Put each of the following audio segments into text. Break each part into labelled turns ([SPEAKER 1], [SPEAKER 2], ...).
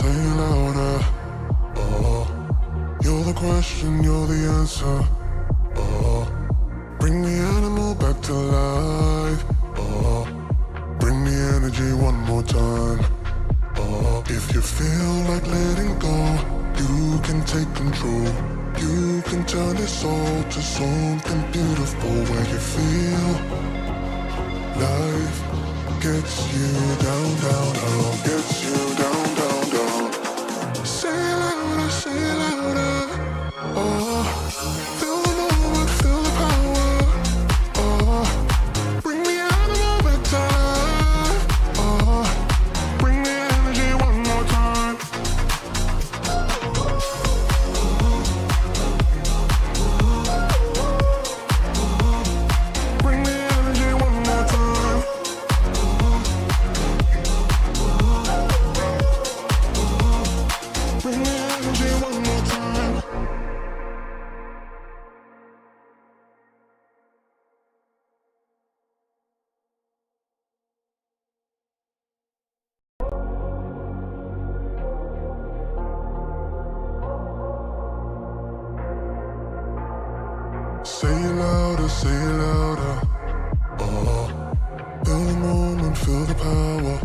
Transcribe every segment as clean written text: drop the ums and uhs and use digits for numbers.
[SPEAKER 1] say it louder. Oh, you're the question, you're the answer. Oh, bring the animal back to life. Oh, bring the energy one more time. Oh, if you feel like letting go, you can take control. You can turn this all to something beautiful where you feel life gets you down, down, down, gets you down, down, down. Say it louder, say it louder. Oh, feel the moment, feel the power. Oh, bring the animal back to life. Oh, bring the energy one more time. Bring the energy one more time. Bring the energy one more time. Say it louder, say it louder. Oh, feel the moment, feel the power.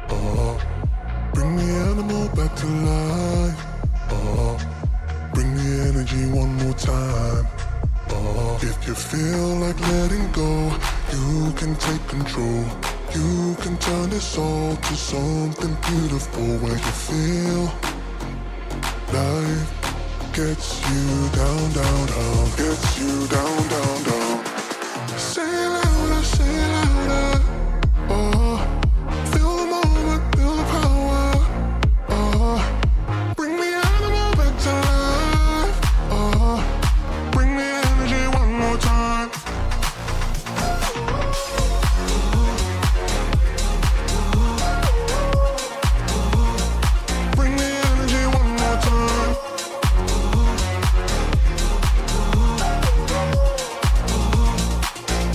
[SPEAKER 1] Oh, bring the animal back to life. Oh, bring the energy one more time. Oh, if you feel like letting go, you can take control. You can turn this all to something beautiful where you feel life gets you down, down, down, gets you down, down, down. Say it louder, say it louder. Oh, feel the moment, feel the power. Oh, bring the animal back to life. Oh, bring the energy one more time. Bring the energy one more time.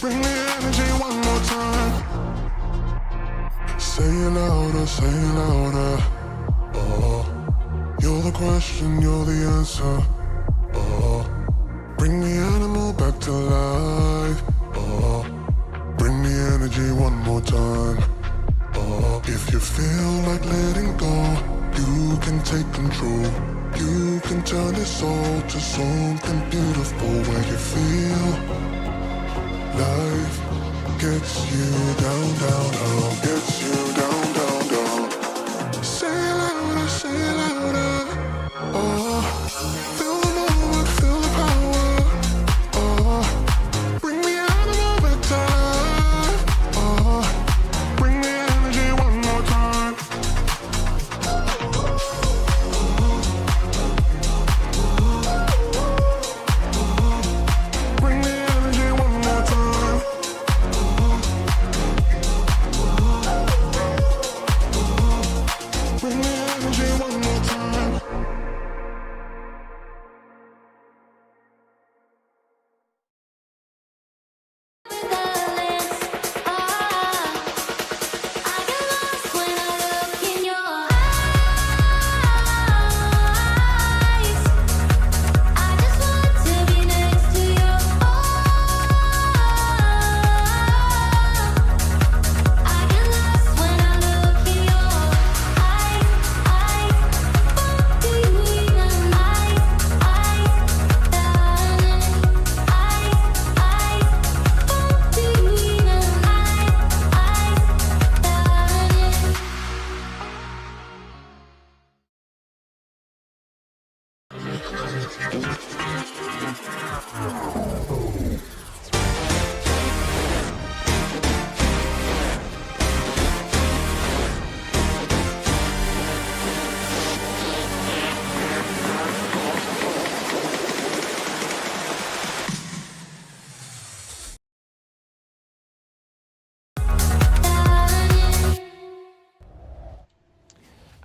[SPEAKER 1] Bring the energy one more time. Say it louder, say it louder. Oh, you're the question, you're the answer. Oh, bring the animal back to life. Oh, bring the energy one more time. Oh, if you feel like letting go, you can take control. You can turn this all to something beautiful where you feel life gets you down, down, down, gets you down, down, down. Say it louder, say it louder. Oh, feel the moment, feel the power. Oh, bring the animal back to life. Oh, bring the energy one more time. Bring the energy one more time.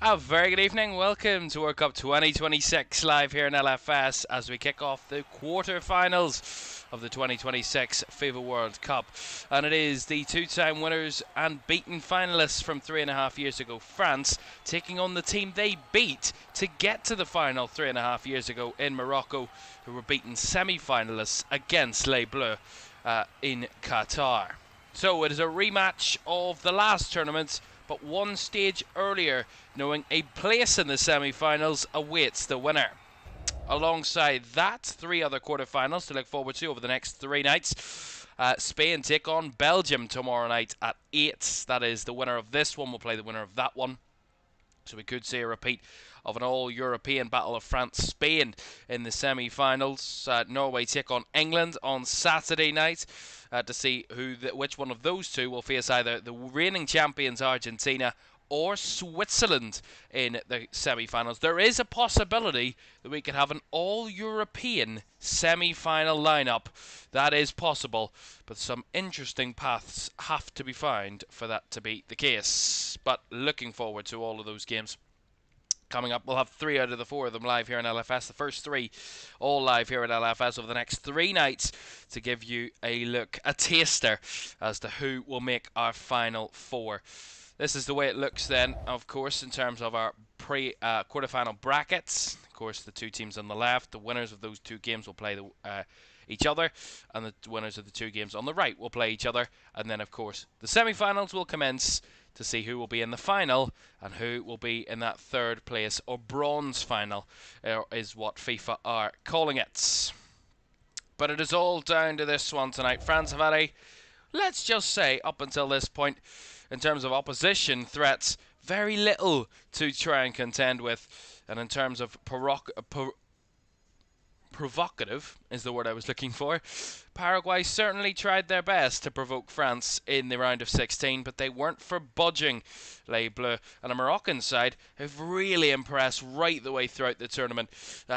[SPEAKER 2] A very good evening. Welcome to World Cup 2026 live here in LFS as we kick off the quarter-finals of the 2026 FIFA World Cup. And it is the two-time winners and beaten finalists from 3.5 years ago, France, taking on the team they beat to get to the final 3.5 years ago in Morocco, who were beaten semi-finalists against Les Bleus in Qatar. So it is a rematch of the last tournament, but one stage earlier, knowing a place in the semi-finals awaits the winner. Alongside that, 3 other quarter-finals to look forward to over the next 3 nights. Spain take on Belgium tomorrow night at 8. That is, the winner of this one will play the winner of that one. So we could see a repeat of an all-European battle of France-Spain in the semi-finals. Norway take on England on Saturday night to see which one of those two will face either the reigning champions Argentina or Switzerland in the semi-finals. There is a possibility that we could have an all-European semi-final lineup. That is possible, but some interesting paths have to be found for that to be the case. But looking forward to all of those games. Coming up, we'll have 3 out of the 4 of them live here in LFS. The first 3 all live here at LFS over the next 3 nights to give you a look, a taster, as to who will make our final 4. This is the way it looks then, of course, in terms of our quarterfinal brackets. Of course, the 2 teams on the left, the winners of those 2 games will play each other, and the winners of the 2 games on the right will play each other. And then, of course, the semi-finals will commence to see who will be in the final and who will be in that 3rd place or bronze final, is what FIFA are calling it. But it is all down to this one tonight. France have had let's just say, up until this point, in terms of opposition threats, very little to try and contend with. And in terms of provocative is the word I was looking for, Paraguay certainly tried their best to provoke France in the round of 16, but they weren't for budging Les Bleus. And a Moroccan side have really impressed right the way throughout the tournament,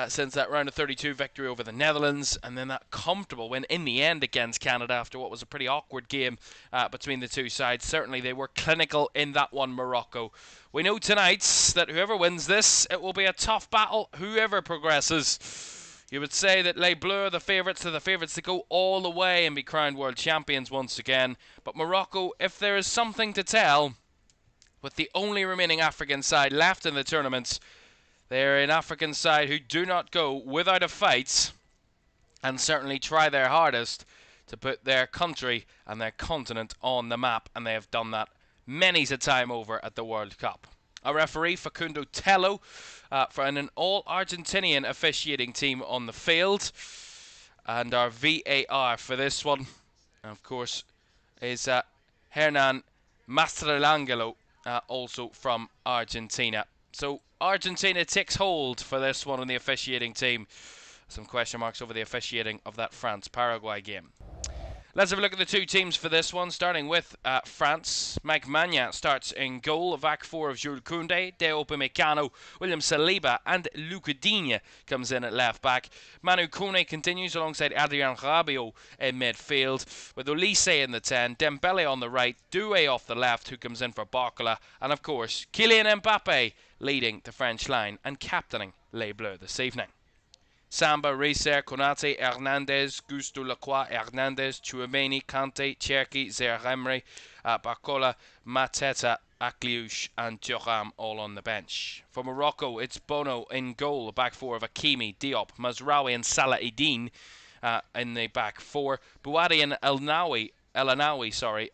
[SPEAKER 2] since that round of 32 victory over the Netherlands, and then that comfortable win in the end against Canada after what was a pretty awkward game between the 2 sides. Certainly they were clinical in that one, Morocco. We know tonight that whoever wins this, it will be a tough battle, whoever progresses. You would say that Les Bleus are the favourites to go all the way and be crowned world champions once again. But Morocco, if there is something to tell, with the only remaining African side left in the tournament, they are an African side who do not go without a fight and certainly try their hardest to put their country and their continent on the map. And they have done that many's a time over at the World Cup. Our referee, Facundo Tello, for an all-Argentinian officiating team on the field. And our VAR for this one, of course, is Hernan Mastrelangelo, also from Argentina. So Argentina takes hold for this one on the officiating team. Some question marks over the officiating of that France-Paraguay game. Let's have a look at the 2 teams for this one, starting with France. Mike Maignan starts in goal. Back 4 of Jules Koundé, Deo Upamecano, William Saliba, and Luca Digne comes in at left back. Manu Kone continues alongside Adrien Rabiot in midfield, with Olise in the 10, Dembele on the right, Doué off the left, who comes in for Barcola, and of course Kylian Mbappe leading the French line and captaining Les Bleus this evening. Samba, Riser, Konate, Hernandez, Gusto, Lacroix, Hernandez, Chouameni, Kante, Cherki, Zeremre, Barcola, Mateta, Akliouche and Thuram all on the bench. For Morocco, it's Bono in goal, the back 4 of Hakimi, Diop, Mazraoui and Salah Eddine in the back 4. Bouhaddi and El Anawi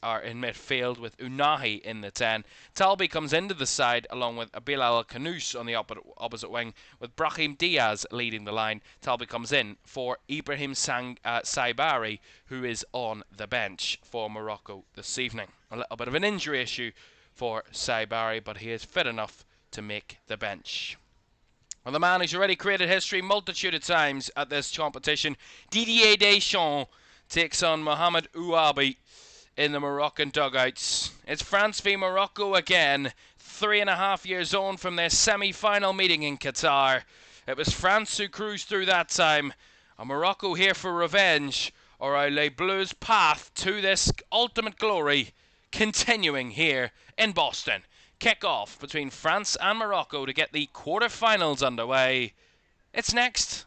[SPEAKER 2] are in midfield with Unahi in the 10. Talbi comes into the side along with Bilal Kanous on the opposite wing, with Brahim Diaz leading the line. Talbi comes in for Ibrahim Saibari, who is on the bench for Morocco this evening. A little bit of an injury issue for Saibari, but he is fit enough to make the bench. Well, the man who's already created history multitude of times at this competition, Didier Deschamps, takes on Mohamed Ouabi in the Moroccan dugouts. It's France v Morocco again, 3.5 years on from their semi-final meeting in Qatar. It was France who cruised through that time. Are Morocco here for revenge, or are Les Bleus' path to this ultimate glory continuing here in Boston? kick-off between France and Morocco to get the quarter-finals underway. It's next.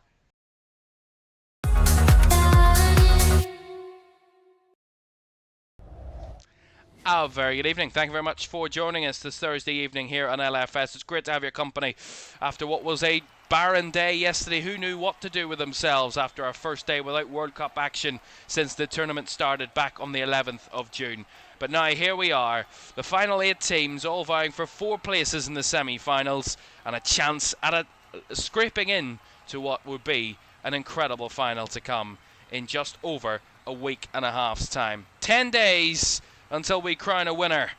[SPEAKER 2] Oh, very good evening. Thank you very much for joining us this Thursday evening here on LFS. It's great to have your company after what was a barren day yesterday. Who knew what to do with themselves after our first day without World Cup action since the tournament started back on the 11th of June. But now here we are, the final 8 teams all vying for 4 places in the semi-finals and a chance at a scraping in to what would be an incredible final to come in just over a week and a half's time. 10 days until we crown a winner,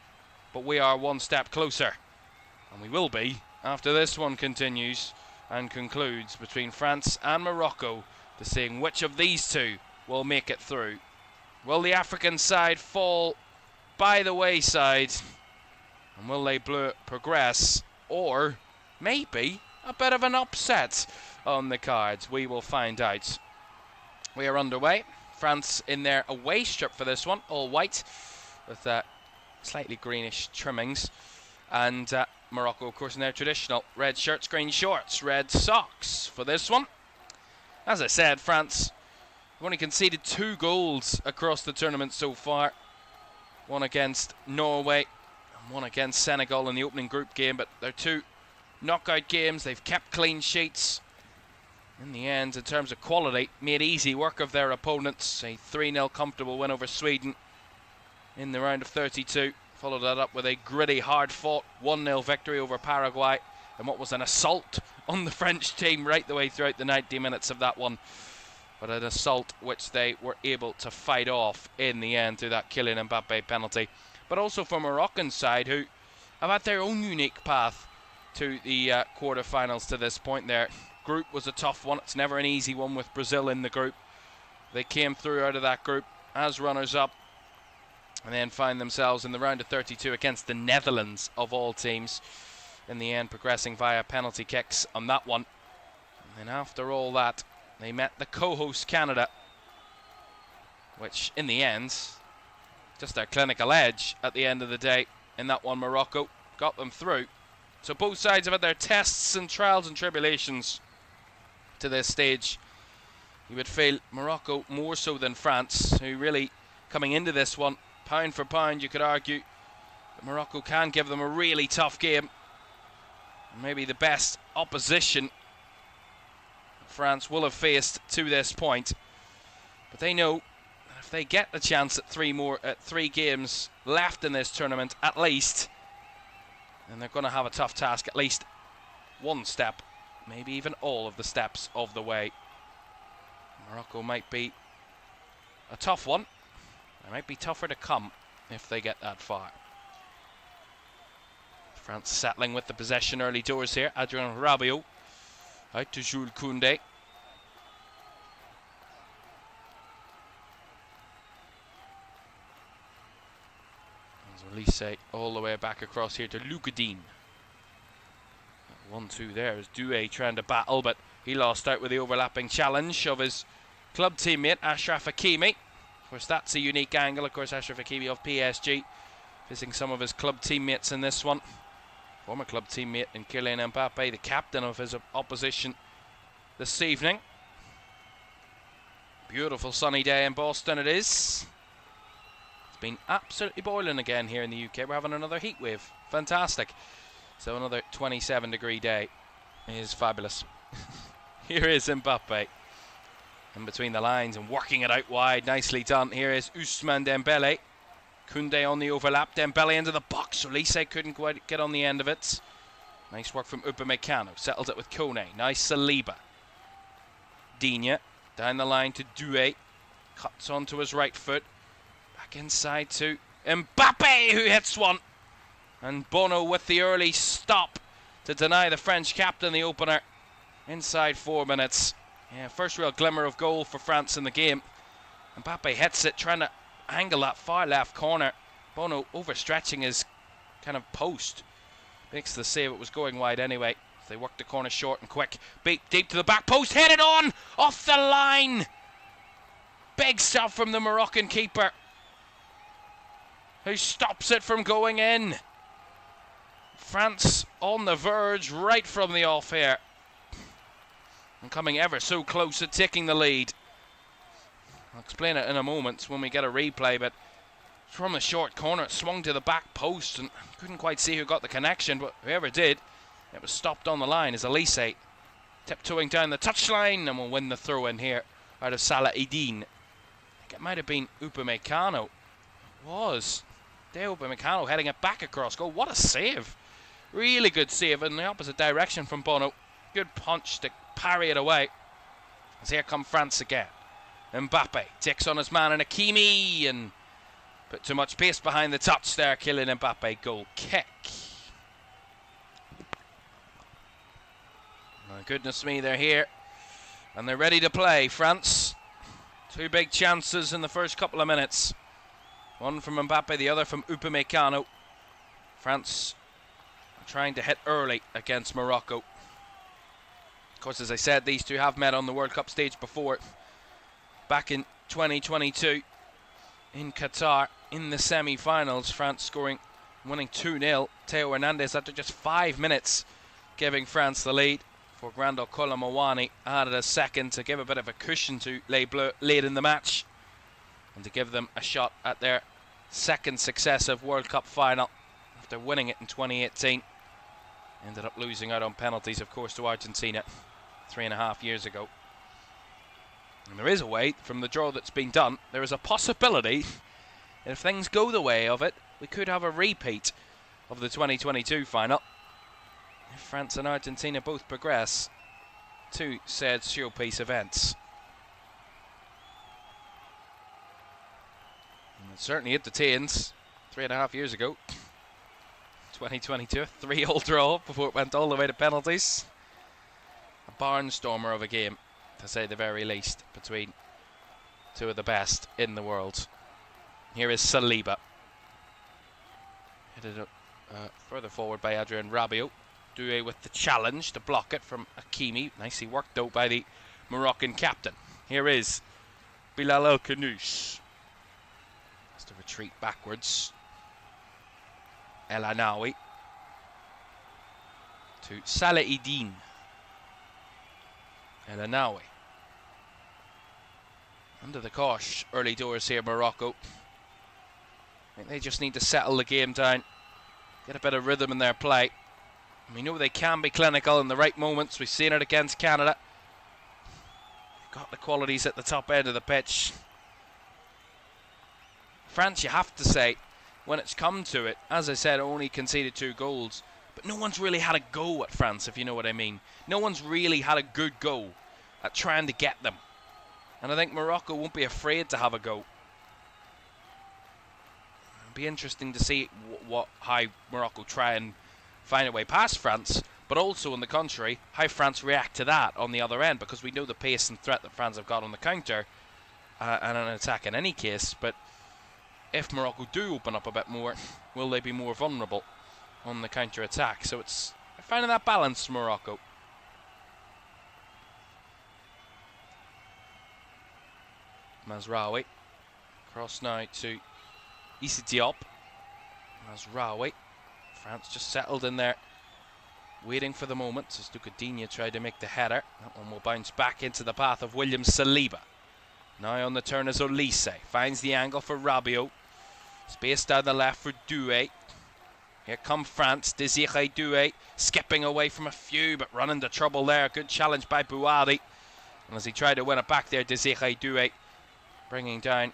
[SPEAKER 2] but we are one step closer, and we will be after this one continues and concludes between France and Morocco to seeing which of these two will make it through. Will the African side fall by the wayside, and will Les Bleus progress, or maybe a bit of an upset on the cards? We will find out. We are underway. France in their away strip for this one, all white with slightly greenish trimmings, and Morocco, of course, in their traditional red shirts, green shorts, red socks for this one. As I said, France have only conceded 2 goals across the tournament so far. One against Norway and one against Senegal in the opening group game, but they're 2 knockout games. They've kept clean sheets. In the end, in terms of quality, made easy work of their opponents. A 3-0 comfortable win over Sweden in the round of 32. Followed that up with a gritty, hard-fought 1-0 victory over Paraguay, and what was an assault on the French team right the way throughout the 90 minutes of that one. But an assault which they were able to fight off in the end through that Kylian Mbappe penalty. But also for Moroccan side, who have had their own unique path to the quarterfinals to this point. Their group was a tough one. It's never an easy one with Brazil in the group. They came through out of that group as runners-up, and then find themselves in the round of 32 against the Netherlands, of all teams. In the end, progressing via penalty kicks on that one. And then after all that, they met the co-host Canada, which in the end, just their clinical edge at the end of the day in that one, Morocco got them through. So both sides have had their tests and trials and tribulations to this stage. You would feel Morocco more so than France, who really, coming into this one, pound for pound, you could argue that Morocco can give them a really tough game. Maybe the best opposition France will have faced to this point. But they know that if they get the chance at 3 games left in this tournament, at least, then they're going to have a tough task, at least one step, maybe even all of the steps of the way. Morocco might be a tough one. It might be tougher to come if they get that far. France settling with the possession early doors here. Adrien Rabiot out to Jules Koundé. Olise all the way back across here to Lugadin. 1-2 there as Doué trying to battle, but he lost out with the overlapping challenge of his club teammate Achraf Hakimi. Of course, that's a unique angle. Of course, Achraf Hakimi of PSG visiting some of his club teammates in this one. Former club teammate in Kylian Mbappe, the captain of his opposition this evening. Beautiful sunny day in Boston it is. It's been absolutely boiling again here in the UK. We're having another heat wave. Fantastic. So another 27-degree day is fabulous. Here is Mbappe in between the lines and working it out wide. Nicely done. Here is Ousmane Dembele. Koundé on the overlap. Dembele into the box. Olise couldn't quite get on the end of it. Nice work from Upamecano. Settles it with Kone. Nice Saliba. Digne down the line to Doué. Cuts onto his right foot. Back inside to Mbappe, who hits one. And Bono with the early stop to deny the French captain the opener inside 4 minutes. Yeah, first real glimmer of goal for France in the game. Mbappe hits it, trying to angle that far left corner. Bono overstretching his kind of post. Makes the save. It was going wide anyway. They worked the corner short and quick. Deep to the back post. Headed on! Off the line! Big stuff from the Moroccan keeper, who stops it from going in. France on the verge right from the off here. And coming ever so close to taking the lead. I'll explain it in a moment when we get a replay, but from the short corner, it swung to the back post and couldn't quite see who got the connection, but whoever did, it was stopped on the line as Elise tiptoeing down the touchline and will win the throw-in here out of Salah Eddine. I think it might have been Upamecano. It was. Dale Upamecano heading it back across goal. What a save. Really good save in the opposite direction from Bono. Good punch to parry it away. As here come France again. Mbappe takes on his man in Hakimi and put too much pace behind the touch there. Kylian Mbappe goal kick. My goodness me, they're here. And they're ready to play, France. Two big chances in the first couple of minutes. One from Mbappe, the other from Upamecano. France trying to hit early against Morocco. Of course, as I said, these two have met on the World Cup stage before. Back in 2022 in Qatar in the semi-finals, France winning 2-0. Theo Hernandez after just 5 minutes giving France the lead. For Grandal Colomawani added a second to give a bit of a cushion to Les Bleus late in the match and to give them a shot at their second successive World Cup final after winning it in 2018. Ended up losing out on penalties, of course, to Argentina 3.5 years ago. And there is a way, from the draw that's been done, there is a possibility, if things go the way of it, we could have a repeat of the 2022 final. If France and Argentina both progress to said showpiece events. And it certainly entertains 3.5 years ago. 2022, a 3-all draw before it went all the way to penalties. A barnstormer of a game, to say the very least, between two of the best in the world. Here is Saliba. Headed up further forward by Adrien Rabiot. Doué with the challenge to block it from Hakimi. Nicely worked though by the Moroccan captain. Here is Bilal El Khanous. Has to retreat backwards. El Anawi to Salah Eddine. El Anawi under the cosh early doors here, Morocco. I think they just need to settle the game down, get a bit of rhythm in their play. We know they can be clinical in the right moments. We've seen it against Canada. They've got the qualities at the top end of the pitch. France, you have to say, when it's come to it, as I said, only conceded 2 goals. But no one's really had a go at France, if you know what I mean. No one's really had a good go at trying to get them. And I think Morocco won't be afraid to have a go. It'll be interesting to see how Morocco try and find a way past France, but also, on the contrary, how France react to that on the other end, because we know the pace and threat that France have got on the counter and an attack in any case. But if Morocco do open up a bit more, will they be more vulnerable on the counter-attack? So it's finding that balance, Morocco. Mazraoui. Cross now to Issa Diop. Mazraoui. France just settled in there, waiting for the moment as Ducadinha tried to make the header. That one will bounce back into the path of William Saliba. Now on the turn is Olise. Finds the angle for Rabiot. Space down the left for Doué. Here come France. Désiré Doué skipping away from a few, but run into trouble there. Good challenge by Bouhaddi. And as he tried to win it back there, Désiré Doué bringing down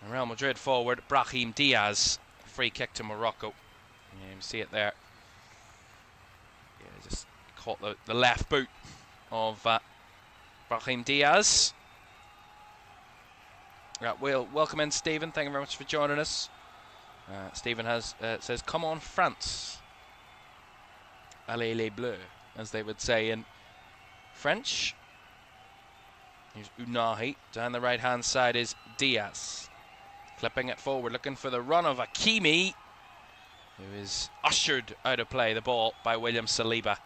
[SPEAKER 2] the Real Madrid forward, Brahim Diaz. Free kick to Morocco. You can see it there. Yeah, just caught the left boot of Brahim Diaz. Right, we'll welcome in Stephen. Thank you very much for joining us. Stephen says, "Come on, France. Allez les Bleus," as they would say in French. Here's Unahi. Down the right-hand side is Diaz. Clipping it forward, looking for the run of Hakimi, who is ushered out of play, the ball, by William Saliba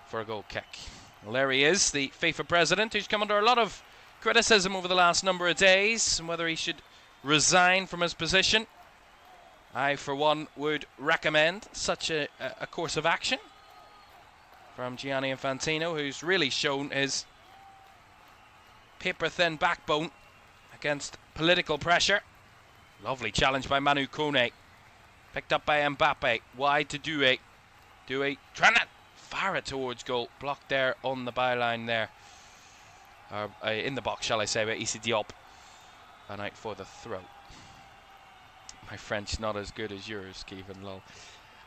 [SPEAKER 2] for a goal kick. Well, there he is, the FIFA president, who's come under a lot of criticism over the last number of days, and whether he should resign from his position I, for one, would recommend such a course of action from Gianni Infantino, who's really shown his paper-thin backbone against political pressure. Lovely challenge by Manu Kone. Picked up by Mbappe. Wide to Doué. Doué trying to fire it towards goal. Blocked there on the byline there. In the box, shall I say, by Issa Diop. And out for the throw. My French not as good as yours, Kevin, lol.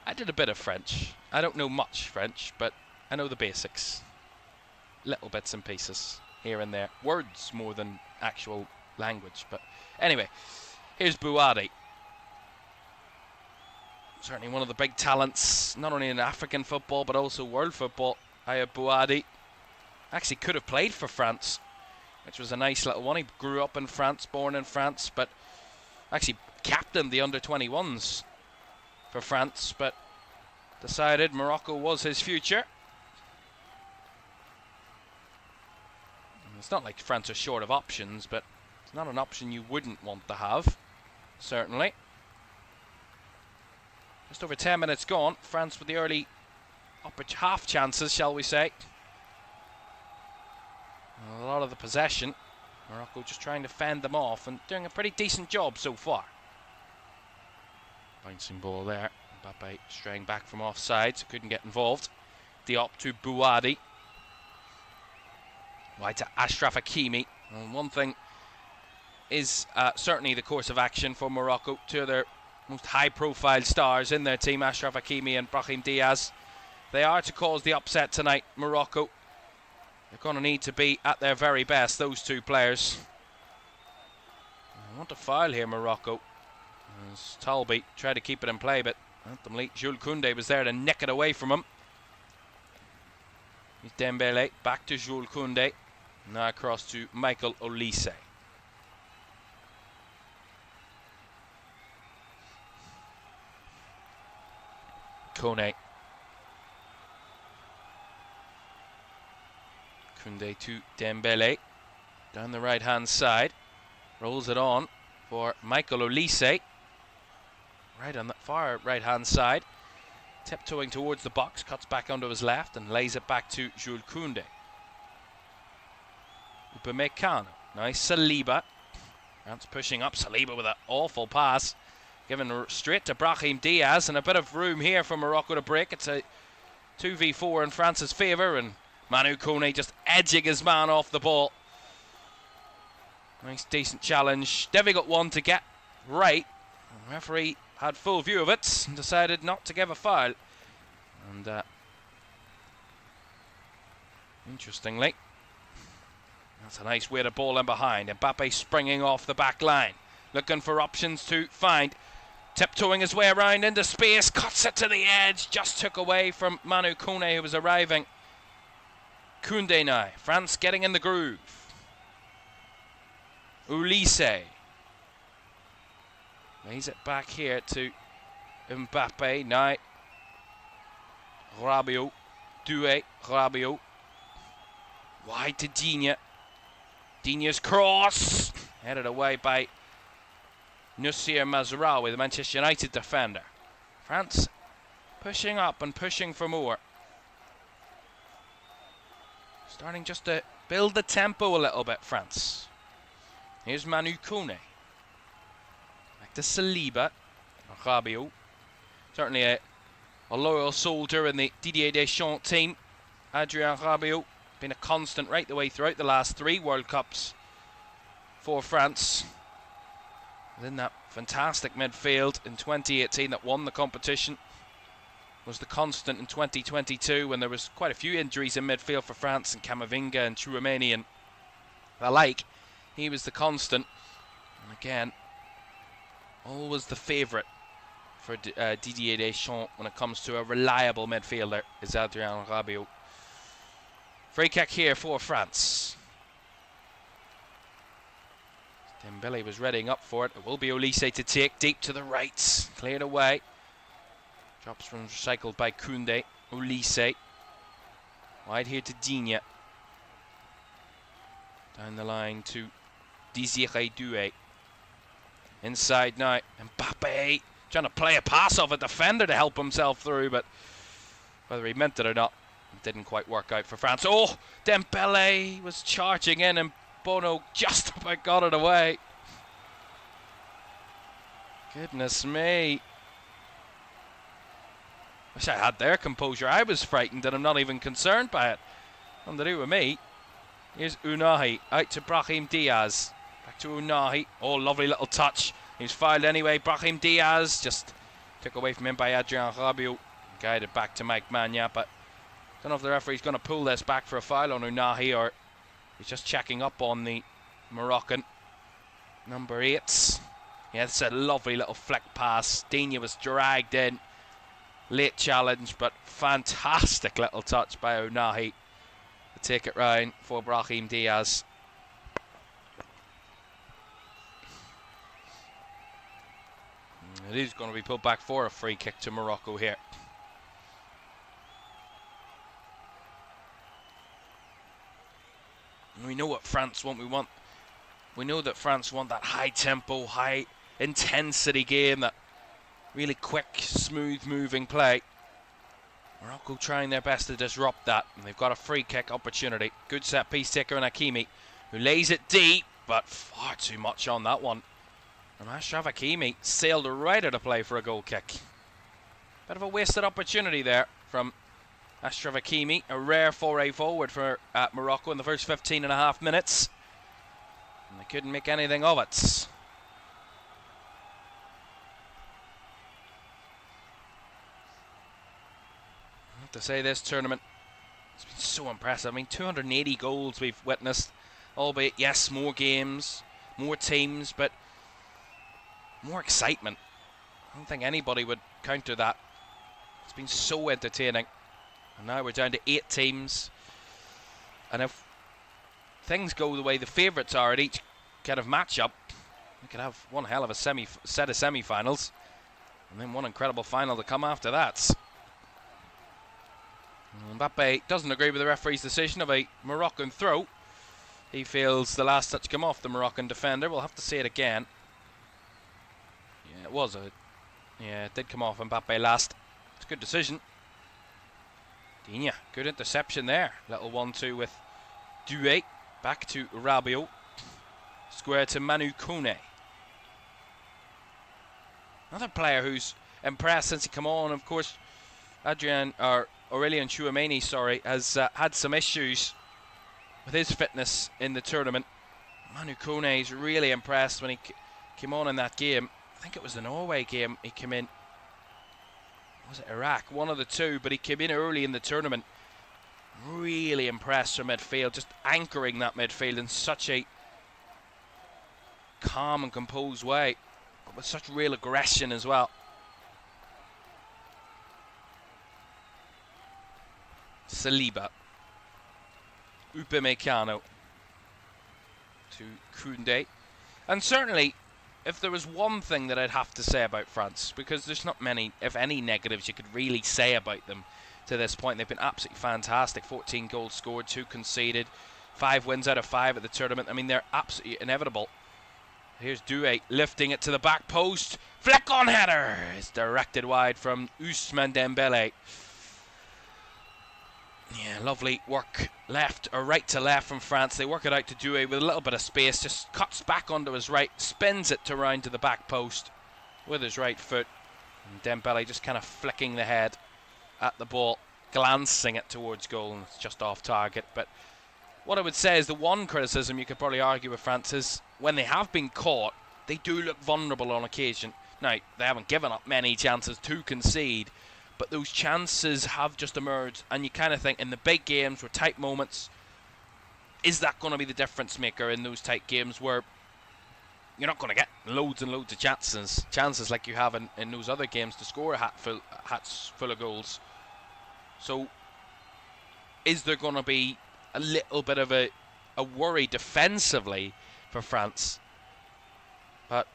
[SPEAKER 2] I did a bit of French. I don't know much French, but I know the basics. Little bits and pieces here and there. Words more than actual language. But anyway, here's Bouhaddi. Certainly one of the big talents, not only in African football, but also world football. Aya Bouhaddi actually could have played for France, which was a nice little one. He grew up in France, born in France, but actually captained the under-21s for France, but decided Morocco was his future. And it's not like France are short of options, but it's not an option you wouldn't want to have, certainly. Just over 10 minutes gone. France with the early upper half chances, shall we say. A lot of the possession. Morocco just trying to fend them off and doing a pretty decent job so far. Bouncing ball there. Mbappe straying back from offside, so couldn't get involved. Diop to Bouhaddi. Wide to Achraf Hakimi. And one thing is certainly the course of action for Morocco. Two of their most high-profile stars in their team, Achraf Hakimi and Brahim Diaz. They are to cause the upset tonight, Morocco. They're going to need to be at their very best, those two players. I want to foul here, Morocco. As Talbi tried to keep it in play, but ultimately Jules Koundé was there to nick it away from him. Here's Dembele, back to Jules Koundé. Now across to Michael Olise. Kone. Koundé to Dembele. Down the right-hand side. Rolls it on for Michael Olise. Right on the far right-hand side. Tiptoeing towards the box. Cuts back onto his left and lays it back to Jules Koundé. Upamecano. Nice Saliba. That's pushing up. Saliba with an awful pass. Given straight to Brahim Diaz, and a bit of room here for Morocco to break. It's a 2v4 in France's favour, and Manu Kone just edging his man off the ball. Nice, decent challenge. Difficult one to get right. The referee had full view of it and decided not to give a foul. And interestingly, that's a nice way to ball in behind. Mbappe springing off the back line, looking for options to find. Tiptoeing his way around into space, cuts it to the edge, just took away from Manu Kone, who was arriving. Koundé now, France getting in the groove. Olise lays it back here to Mbappe. Now Rabiot, Doué, Rabiot. Wide to Digne. Digne's cross, headed away by Noussair Mazraoui, the Manchester United defender. France pushing up and pushing for more. Starting just to build the tempo a little bit, France. Here's Manu Kone. Back to Saliba. Rabiot. Certainly a loyal soldier in the Didier Deschamps team. Adrien Rabiot. Been a constant right the way throughout the last 3 World Cups for France. Within that fantastic midfield in 2018 that won the competition. Was the constant in 2022 when there was quite a few injuries in midfield for France, and Camavinga and Tchouaméni and the like. He was the constant. And again, always the favourite for Didier Deschamps when it comes to a reliable midfielder is Adrien Rabiot. Free kick here for France. Dembele was readying up for it. It will be Olise to take deep to the right. Cleared away. Drops from recycled by Koundé. Olise. Wide here to Digne. Down the line to Désiré Doué. Inside now. Mbappe trying to play a pass off a defender to help himself through, but whether he meant it or not, it didn't quite work out for France. Oh, Dembele was charging in and Bono just about got it away. Goodness me. Wish I had their composure. I was frightened and I'm not even concerned by it. Nothing to do with me. Here's Unahi out to Brahim Diaz. Back to Unahi. Oh, lovely little touch. He was fouled anyway. Brahim Diaz just took away from him by Adrien Rabiot. Guided back to Mike Magna, but I don't know if the referee's going to pull this back for a foul on Unahi or he's just checking up on the Moroccan. Number 8. Yeah, it's a lovely little flick pass. Digne was dragged in. Late challenge, but fantastic little touch by Unahi to take it round for Brahim Diaz. It is going to be pulled back for a free kick to Morocco here. And we know what France want. We know that France want that high tempo, high intensity game, that really quick, smooth moving play. Morocco trying their best to disrupt that, and they've got a free kick opportunity. Good set piece taker in Hakimi, who lays it deep, but far too much on that one. And Achraf Hakimi sailed right out of play for a goal kick. Bit of a wasted opportunity there from Achraf Hakimi. A rare foray forward for Morocco in the first 15.5 minutes. And they couldn't make anything of it. I have to say, this tournament has been so impressive. I mean, 280 goals we've witnessed. Albeit, yes, more games, more teams, but more excitement. I don't think anybody would counter that. It's been so entertaining. And now we're down to 8 teams. And if things go the way the favourites are at each kind of matchup, we could have one hell of a set of semi-finals. And then one incredible final to come after that. Mbappe doesn't agree with the referee's decision of a Moroccan throw. He feels the last touch come off the Moroccan defender. We'll have to see it again. Yeah, it did come off Mbappe last. It's a good decision. Digne, good interception there. Little 1-2 with Doué. Back to Rabiot. Square to Manu Kone. Another player who's impressed since he come on. Of course, Aurélien Tchouameni, has had some issues with his fitness in the tournament. Manu Kone is really impressed when he came on in that game. I think it was the Norway game he came in. Was it Iraq? One of the two, but he came in early in the tournament. Really impressed from midfield, just anchoring that midfield in such a calm and composed way, but with such real aggression as well. Saliba. Upamecano to Koundé. And certainly, if there was one thing that I'd have to say about France, because there's not many, if any, negatives you could really say about them to this point. They've been absolutely fantastic. 14 goals scored, 2 conceded, 5 wins out of 5 at the tournament. I mean, they're absolutely inevitable. Here's Doué lifting it to the back post. Flick on header! It's directed wide from Ousmane Dembele. Yeah, lovely work left or right to left from France. They work it out to Doué with a little bit of space. Just cuts back onto his right, spins it to round to the back post with his right foot. And Dembele just kind of flicking the head at the ball, glancing it towards goal, and it's just off target. But what I would say is the one criticism you could probably argue with France is when they have been caught, they do look vulnerable on occasion. Now, they haven't given up many chances to concede, but those chances have just emerged, and you kind of think in the big games with tight moments, is that going to be the difference maker in those tight games where you're not going to get loads and loads of chances like you have in those other games to score hats full of goals. So is there going to be a little bit of a worry defensively for France? But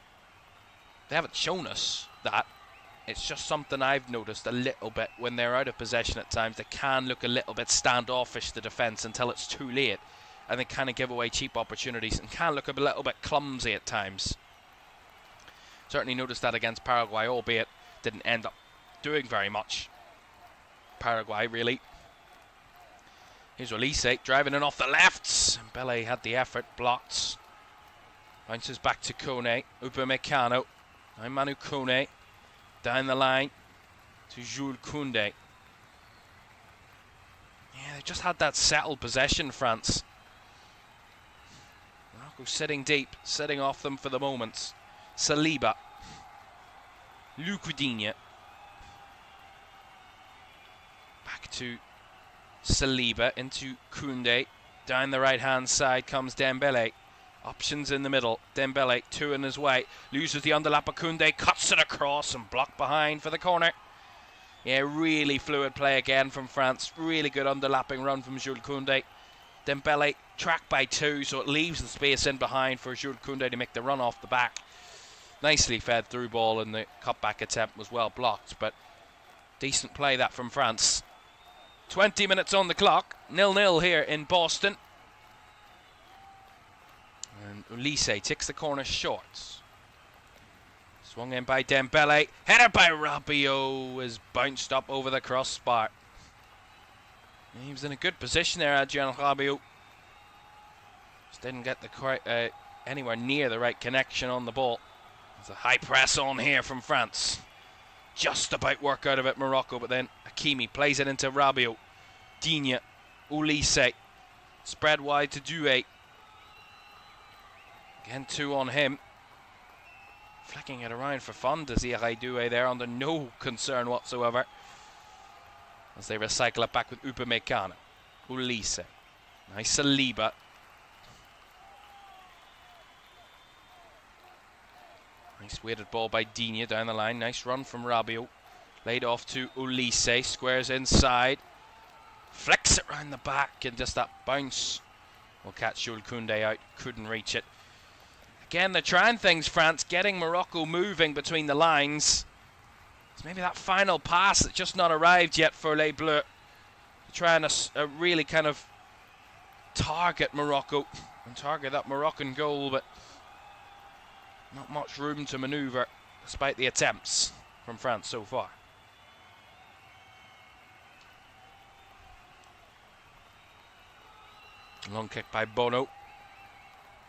[SPEAKER 2] they haven't shown us that. It's just something I've noticed a little bit when they're out of possession at times. They can look a little bit standoffish, the defence, until it's too late. And they kind of give away cheap opportunities and can look a little bit clumsy at times. Certainly noticed that against Paraguay, albeit didn't end up doing very much. Paraguay, really. Here's Olise driving in off the left. Dembele had the effort, blocked. Bounces back to Kone. Upamecano. Now Manu Kone. Down the line to Jules Koundé. Yeah, they just had that settled possession, France. Morocco sitting deep, sitting off them for the moment. Saliba. Lucudinha. Back to Saliba, into Koundé. Down the right-hand side comes Dembele. Options in the middle. Dembele, two in his way. Loses the underlap of Koundé. Cuts it across and blocked behind for the corner. Yeah, really fluid play again from France. Really good underlapping run from Jules Koundé. Dembele tracked by two, so it leaves the space in behind for Jules Koundé to make the run off the back. Nicely fed through ball, and the cutback attempt was well blocked, but decent play that from France. 20 minutes on the clock. 0-0 here in Boston. And Olise takes the corner short. Swung in by Dembele. Headed by Rabiot. Is bounced up over the crossbar. He was in a good position there, Adrien Rabiot. Just didn't get the anywhere near the right connection on the ball. There's a high press on here from France. Just about work out of it, Morocco, but then Hakimi plays it into Rabiot. Digne. Olise. Spread wide to Doué. Again, two on him. Flicking it around for fun, Desiree Doué there under no concern whatsoever. As they recycle it back with Upamecano. Olise. Nice Saliba. Nice weighted ball by Digne down the line. Nice run from Rabiot. Laid off to Olise. Squares inside. Flicks it round the back, and just that bounce will catch Jules Koundé out. Couldn't reach it. Again, they're trying things, France, getting Morocco moving between the lines. It's maybe that final pass that's just not arrived yet for Les Bleus. Trying to really kind of target Morocco and target that Moroccan goal, but not much room to manoeuvre despite the attempts from France so far. Long kick by Bono.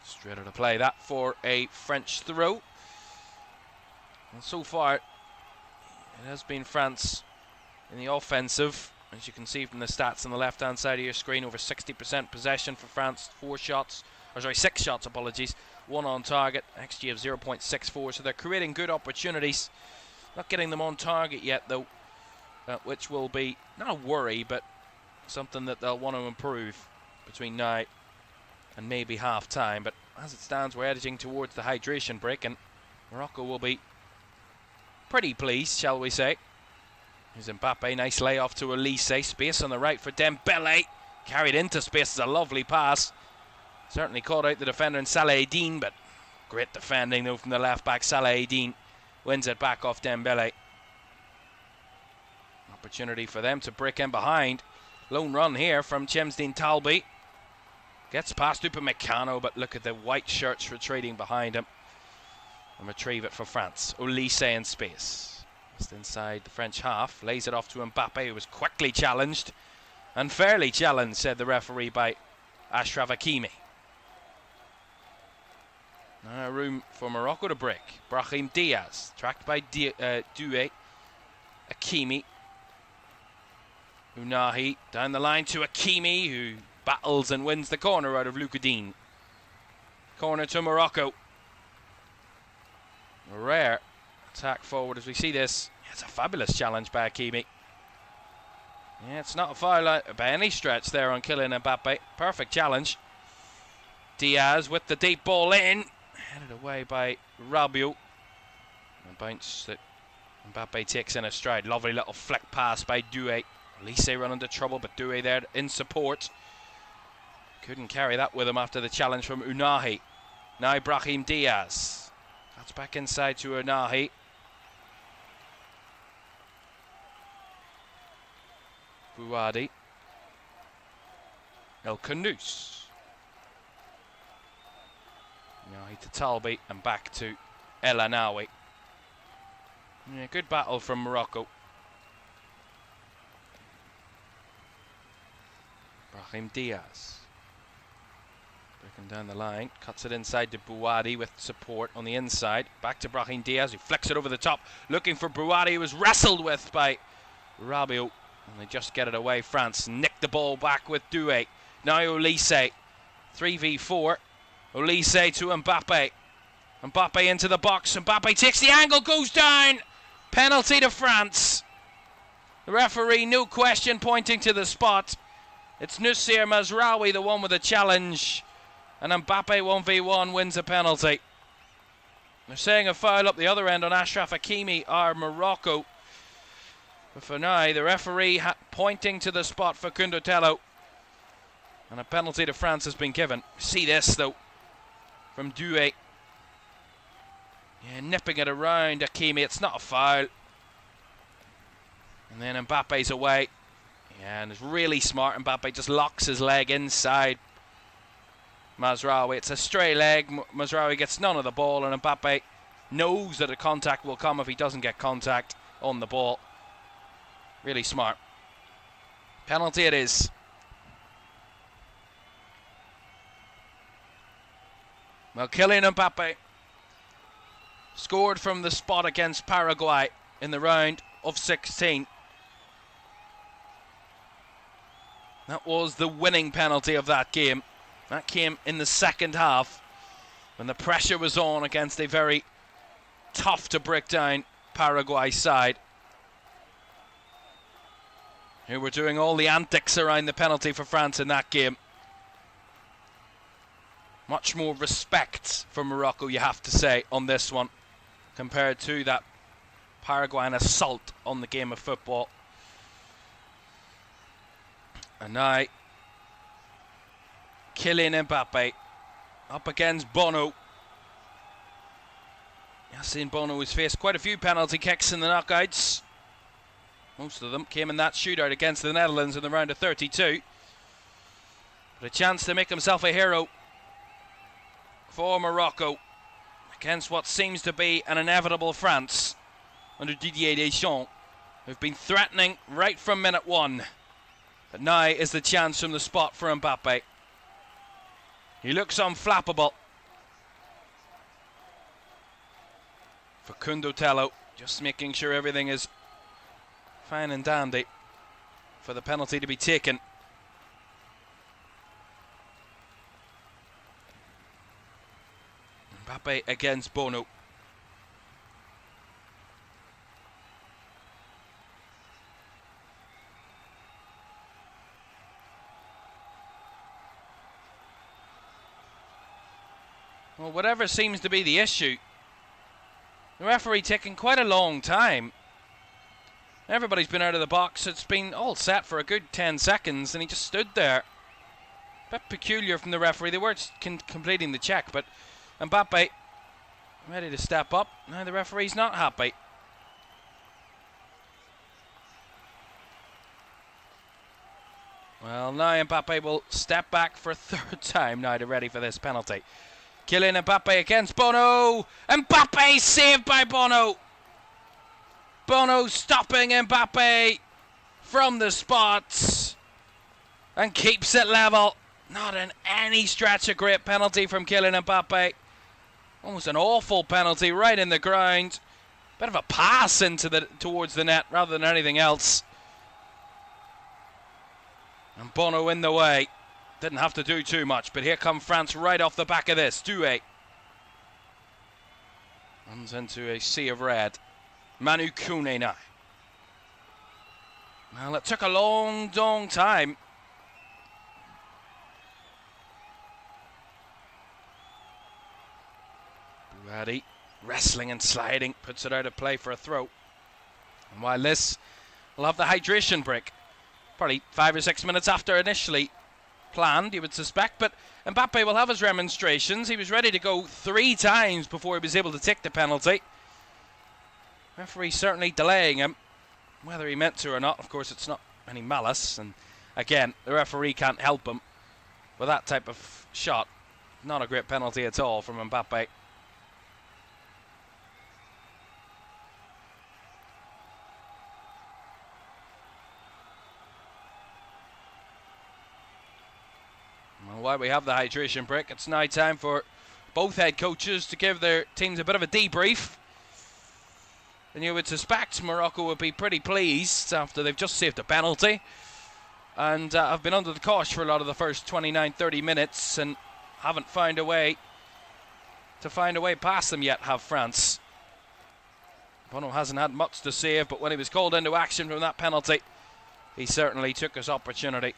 [SPEAKER 2] Straight out of play that for a French throw. And so far, it has been France in the offensive. As you can see from the stats on the left-hand side of your screen, over 60% possession for France. 6 shots, apologies. 1 on target, XG of 0.64. So they're creating good opportunities. Not getting them on target yet, though, which will be not a worry, but something that they'll want to improve between now and maybe half-time. But as it stands, we're edging towards the hydration break, and Morocco will be pretty pleased, shall we say. Here's Mbappe, nice layoff to Olise. Space on the right for Dembele. Carried into space, is a lovely pass. Certainly caught out the defender in Salahedin, but great defending though from the left-back. Salahedin wins it back off Dembele. Opportunity for them to break in behind. Lone run here from Chemsdine Talbi. Gets past Upamecano, but look at the white shirts retreating behind him. And retrieve it for France. Olise in space. Just inside the French half. Lays it off to Mbappe, who was quickly challenged. And fairly challenged, said the referee, by Achraf Hakimi. Now room for Morocco to break. Brahim Diaz, tracked by Doué. Hakimi. Unahi down the line to Hakimi, who battles and wins the corner out of Lucudine. Corner to Morocco. A rare attack forward as we see this. It's a fabulous challenge by Hakimi. Yeah, it's not a foul by any stretch there on Kylian Mbappe. Perfect challenge. Diaz with the deep ball in. Headed away by Rabiot. A bounce that Mbappe takes in a stride. Lovely little flick pass by Doué. Olise run into trouble, but Doué there in support. Couldn't carry that with him after the challenge from Unahi. Now Brahim Diaz. That's back inside to Unahi. Bouadi. El Khanous. Unahi to Talbi and back to El Anawi. Yeah, good battle from Morocco. Brahim Diaz. Breaking down the line. Cuts it inside to Bouadi with support on the inside. Back to Brahim Diaz, who flicks it over the top. Looking for Bouadi, who was wrestled with by Rabiot. And they just get it away. France nick the ball back with Doué. Now Olise. 3v4. Olise to Mbappe. Mbappe into the box. Mbappe takes the angle, goes down. Penalty to France. The referee, no question, pointing to the spot. It's Noussair Mazraoui, the one with the challenge. And Mbappe 1v1 wins a penalty. They're saying a foul up the other end on Achraf Hakimi or Morocco. But for now, the referee pointing to the spot for Kundotello. And a penalty to France has been given. See this, though, from Doué. Yeah, nipping it around Hakimi. It's not a foul. And then Mbappe's away. Yeah, and it's really smart. Mbappe just locks his leg inside Mazraoui. It's a stray leg. Mazraoui gets none of the ball, and Mbappe knows that a contact will come if he doesn't get contact on the ball. Really smart. Penalty it is. Well, Kylian Mbappe scored from the spot against Paraguay in the round of 16. That was the winning penalty of that game. That came in the second half when the pressure was on against a very tough to break down Paraguay side, who were doing all the antics around the penalty for France in that game. Much more respect for Morocco, you have to say, on this one, compared to that Paraguayan assault on the game of football. And now, Kylian Mbappe up against Bono. Yassine Bono has faced quite a few penalty kicks in the knockouts. Most of them came in that shootout against the Netherlands in the round of 32. But a chance to make himself a hero for Morocco against what seems to be an inevitable France under Didier Deschamps, who've been threatening right from minute one. But now is the chance from the spot for Mbappe. He looks unflappable. For Kundotello, just making sure everything is fine and dandy for the penalty to be taken. Mbappe against Bono. Well, whatever seems to be the issue, the referee taking quite a long time. Everybody's been out of the box. It's been all set for a good 10 seconds, and he just stood there. A bit peculiar from the referee. They were completing the check, but Mbappe ready to step up. Now the referee's not happy. Well, now Mbappe will step back for a third time now to ready for this penalty. Kylian Mbappe against Bono. Mbappe saved by Bono. Bono stopping Mbappe from the spots and keeps it level. Not in any stretch a great penalty from Kylian Mbappe. Almost an awful penalty right in the ground. Bit of a pass towards the net rather than anything else. And Bono in the way. Didn't have to do too much, but here come France right off the back of this. Doué runs into a sea of red. Manu Koné now. Well, it took a long, long time. Bouadi wrestling and sliding, puts it out of play for a throw. And while this will have the hydration break, probably 5 or 6 minutes after initially planned, you would suspect, but Mbappe will have his remonstrations. He was ready to go 3 times before he was able to take the penalty. Referee certainly delaying him, whether he meant to or not. Of course, it's not any malice, and again, the referee can't help him with that type of shot. Not a great penalty at all from Mbappe. While we have the hydration break, it's now time for both head coaches to give their teams a bit of a debrief. And you would suspect Morocco would be pretty pleased after they've just saved a penalty and have been under the cosh for a lot of the first 29-30 minutes and haven't found a way past them yet, have France. Bono hasn't had much to save, but when he was called into action from that penalty, he certainly took his opportunity.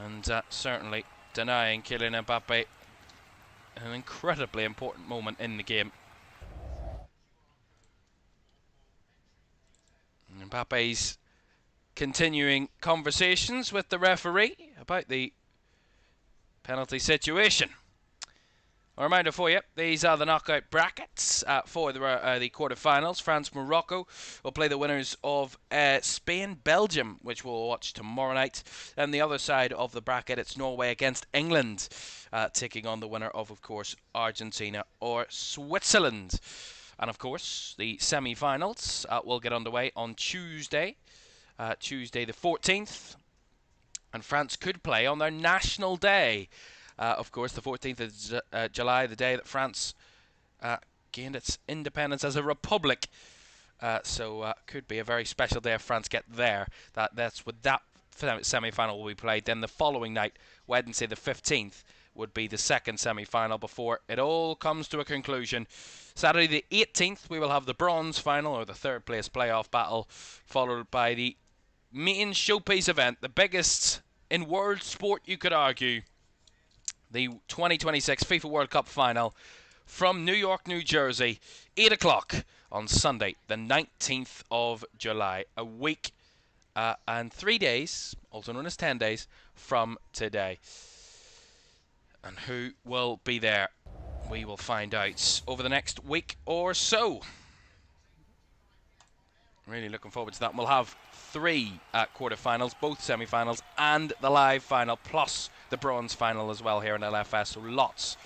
[SPEAKER 2] And certainly denying Kylian Mbappe an incredibly important moment in the game. Mbappe's continuing conversations with the referee about the penalty situation. A reminder for you, these are the knockout brackets for the quarterfinals. France-Morocco will play the winners of Spain-Belgium, which we'll watch tomorrow night. And the other side of the bracket, it's Norway against England, taking on the winner of course, Argentina or Switzerland. And of course, the semi-finals will get underway on Tuesday, Tuesday the 14th. And France could play on their national day. Of course, the 14th of July, the day that France gained its independence as a republic. So could be a very special day if France get there. That's with that semi-final will be played. Then the following night, Wednesday the 15th, would be the second semi-final before it all comes to a conclusion. Saturday the 18th, we will have the bronze final, or the third place playoff battle, followed by the main showpiece event, the biggest in world sport, you could argue. The 2026 FIFA World Cup final from New York, New Jersey, 8 o'clock on Sunday, the 19th of July. A week and 3 days, also known as 10 days, from today. And who will be there? We will find out over the next week or so. Really looking forward to that. And we'll have 3 quarterfinals, both semi-finals, and the live final, plus the bronze final as well here in LFS. So lots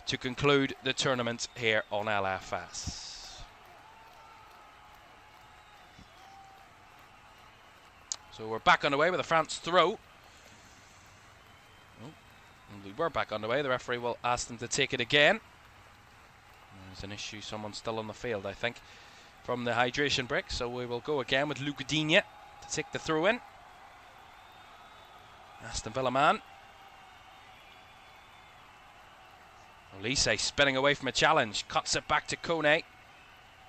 [SPEAKER 2] to conclude the tournament here on LFS. So we're back underway with a France throw. We were back underway. The referee will ask them to take it again. There's an issue. Someone's still on the field, I think, from the hydration break. So we will go again with Luc Digne to take the throw in. Aston Villa man. Olise spinning away from a challenge. Cuts it back to Kone.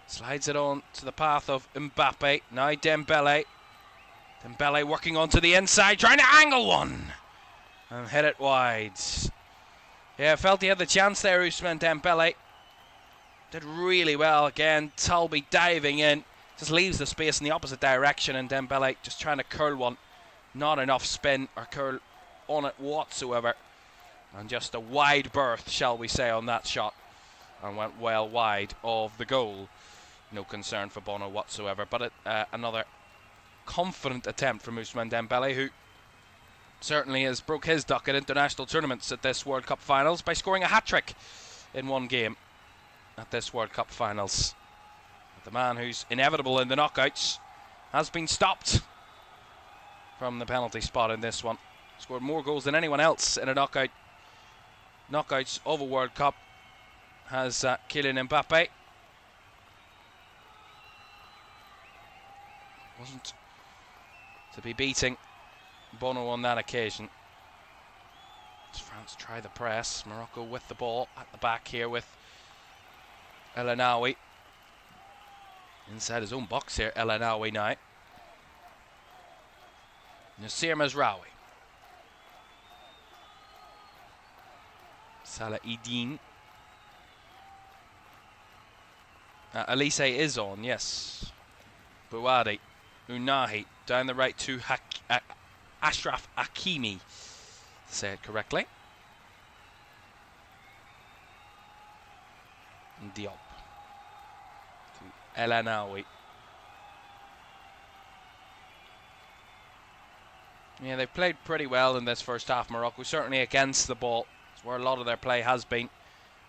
[SPEAKER 2] Slides it on to the path of Mbappe. Now Dembele. Dembele working onto the inside. Trying to angle one. And hit it wide. Yeah, felt he had the chance there, Ousmane Dembele. Did really well again. Talbi diving in. Just leaves the space in the opposite direction, and Dembele just trying to curl one. Not enough spin or curl on it whatsoever. And just a wide berth, shall we say, on that shot. And went well wide of the goal. No concern for Bono whatsoever. But another confident attempt from Ousmane Dembele, who certainly has broke his duck at international tournaments at this World Cup finals by scoring a hat-trick in one game at this World Cup finals. But the man who's inevitable in the knockouts has been stopped from the penalty spot in this one. Scored more goals than anyone else in a knockouts of a World Cup has Kylian Mbappe. Wasn't to be beating Bono on that occasion. As France try the press. Morocco with the ball at the back here with El Anaoui. Inside his own box here, El Anaoui now. Nasser Mazraoui. Salah Eddine. Olise is on, yes. Bouadi. Unahi down the right to Ashraf Hakimi, to say it correctly. Diop to El Anaoui. Yeah, they've played pretty well in this first half, Morocco, certainly against the ball. It's where a lot of their play has been.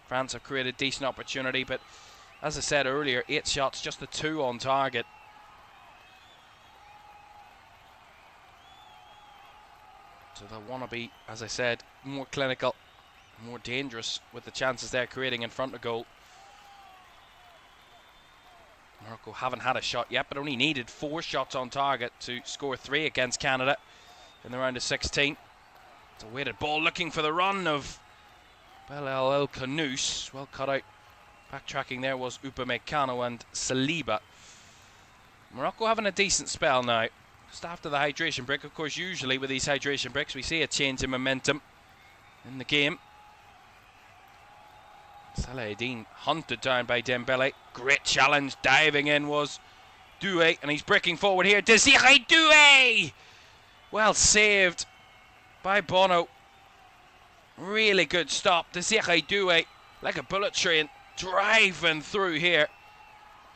[SPEAKER 2] France have created decent opportunity, but as I said earlier, 8 shots, just the 2 on target. So So they'll want to be, as I said, more clinical, more dangerous with the chances they're creating in front of goal. Morocco haven't had a shot yet, but only needed 4 shots on target to score 3 against Canada in the round of 16. It's a weighted ball looking for the run of Belal El Khanous. Well cut out. Backtracking there was Upamecano and Saliba. Morocco having a decent spell now. Just after the hydration break. Of course, usually with these hydration breaks, we see a change in momentum in the game. Salahadin hunted down by Dembele. Great challenge. Diving in was Doué, and he's breaking forward here. Désiré Doué! Well saved by Bono. Really good stop. Désiré Doué, like a bullet train, driving through here.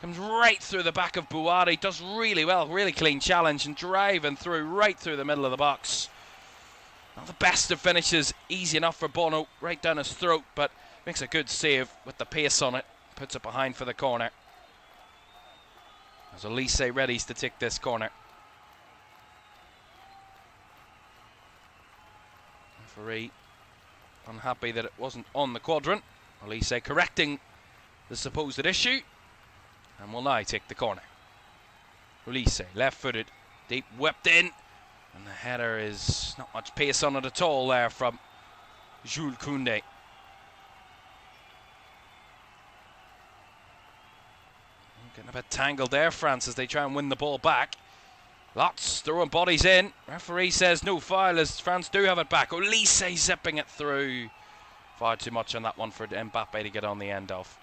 [SPEAKER 2] Comes right through the back of Bouhaddi. Does really well. Really clean challenge and driving through right through the middle of the box. Not the best of finishes. Easy enough for Bono. Right down his throat, but makes a good save with the pace on it. Puts it behind for the corner. As Elise readies to take this corner. Referee unhappy that it wasn't on the quadrant. Elise correcting the supposed issue. And will now take the corner. Elise, left-footed, deep whipped in. And the header is not much pace on it at all there from Jules Koundé. Getting a bit tangled there, France, as they try and win the ball back. Lots throwing bodies in. Referee says no foul as France do have it back. Elise zipping it through. Far too much on that one for Mbappe to get on the end of.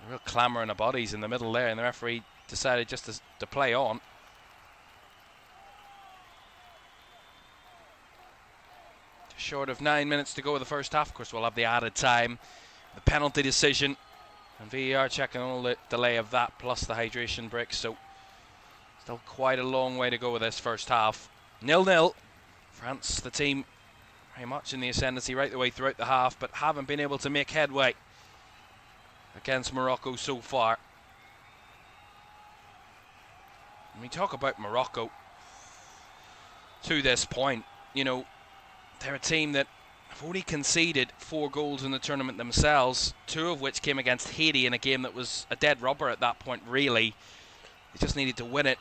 [SPEAKER 2] Real clamour of bodies in the middle there, and the referee decided just to play on. Short of 9 minutes to go in the first half. Of course, we'll have the added time, the penalty decision, and VAR checking all the delay of that, plus the hydration break. So, still quite a long way to go with this first half. 0-0. France, the team, very much in the ascendancy right the way throughout the half, but haven't been able to make headway against Morocco so far. When we talk about Morocco, to this point, you know, they're a team that have only conceded 4 goals in the tournament themselves, 2 of which came against Haiti in a game that was a dead rubber at that point, really. They just needed to win it.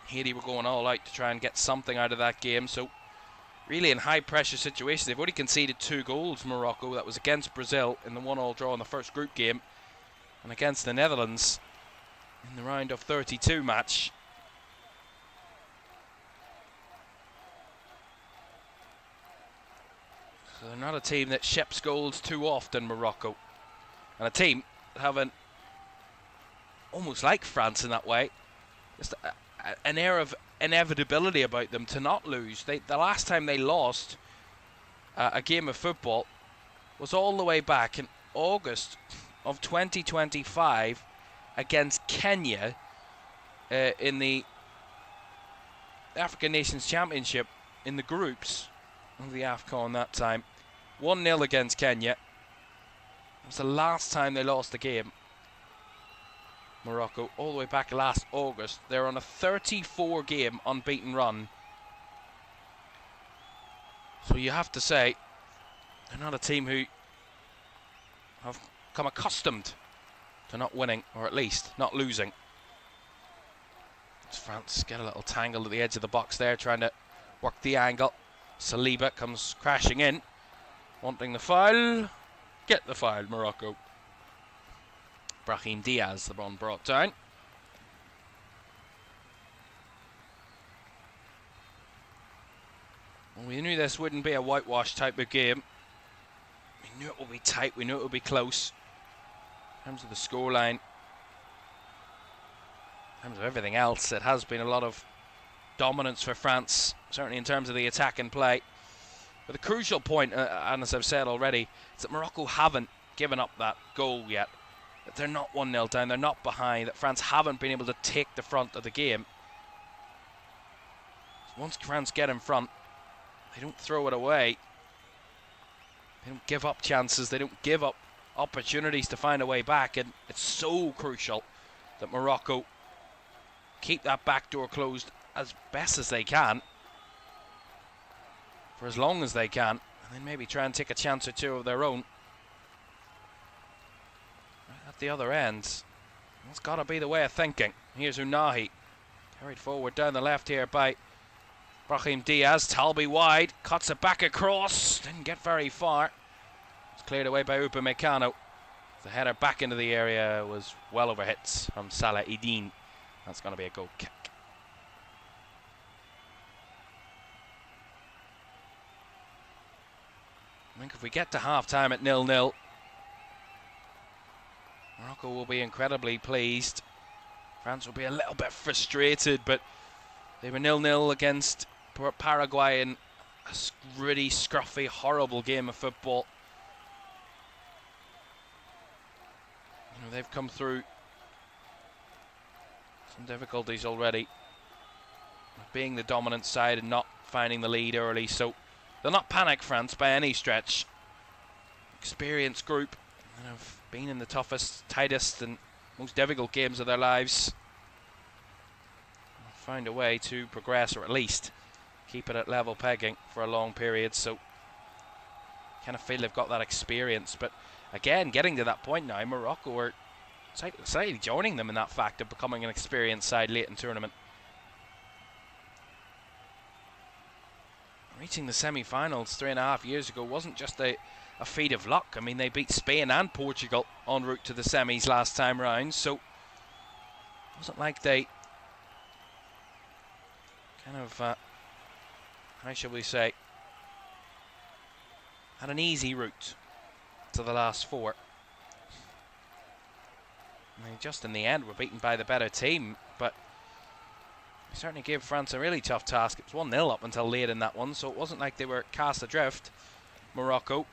[SPEAKER 2] Haiti were going all out to try and get something out of that game, so really in high pressure situations. They've only conceded 2 goals, Morocco. That was against Brazil in the 1-1 draw in the first group game, and against the Netherlands in the round of 32 match. So they're not a team that ships goals too often, Morocco. And a team that have almost like France in that way, just an air of inevitability about them to not lose. The last time they lost a game of football was all the way back in August of 2025 against Kenya in the African Nations Championship in the groups of the AFCON that time. 1-0 against Kenya. It was the last time they lost a game, Morocco, all the way back last August. They're on a 34-game unbeaten run. So you have to say, they're not a team who have come accustomed to not winning, or at least not losing. As France get a little tangled at the edge of the box there, trying to work the angle. Saliba comes crashing in, wanting the foul. Get the foul, Morocco. Brahim Diaz, the one brought down. Well, we knew this wouldn't be a whitewash type of game. We knew it would be tight, we knew it would be close. In terms of the scoreline, in terms of everything else, it has been a lot of dominance for France, certainly in terms of the attack and play. But the crucial point, and as I've said already, is that Morocco haven't given up that goal yet. That they're not 1-0 down, they're not behind, that France haven't been able to take the front of the game. Once France get in front, they don't throw it away. They don't give up chances, they don't give up opportunities to find a way back, and it's so crucial that Morocco keep that back door closed as best as they can. for as long as they can, and then maybe try and take a chance or two of their own. Right at the other end, that's got to be the way of thinking. Here's Unahi, carried forward down the left here by Brahim Diaz. Talby wide, cuts it back across, didn't get very far. It's cleared away by Upamecano. The header back into the area was well over hits from Salah Eddine. That's going to be a goal kick. I think if we get to half-time at 0-0, Morocco will be incredibly pleased. France will be a little bit frustrated, but they were 0-0 against Paraguay in a really scruffy, horrible game of football. You know, they've come through some difficulties already, being the dominant side and not finding the lead early, so they'll not panic, France, by any stretch. Experienced group, and have been in the toughest, tightest and most difficult games of their lives. Find a way to progress, or at least keep it at level pegging for a long period, so kind of feel they've got that experience. But again, getting to that point now, Morocco are slightly joining them in that fact of becoming an experienced side late in tournament. Reaching the semi-finals 3.5 years ago wasn't just a feat of luck. I mean, they beat Spain and Portugal en route to the semis last time round, so it wasn't like they kind of, how shall we say, had an easy route to the last four. I mean, just in the end, we're beaten by the better team, but they certainly gave France a really tough task. It was 1-0 up until late in that one, so it wasn't like they were cast adrift, Morocco.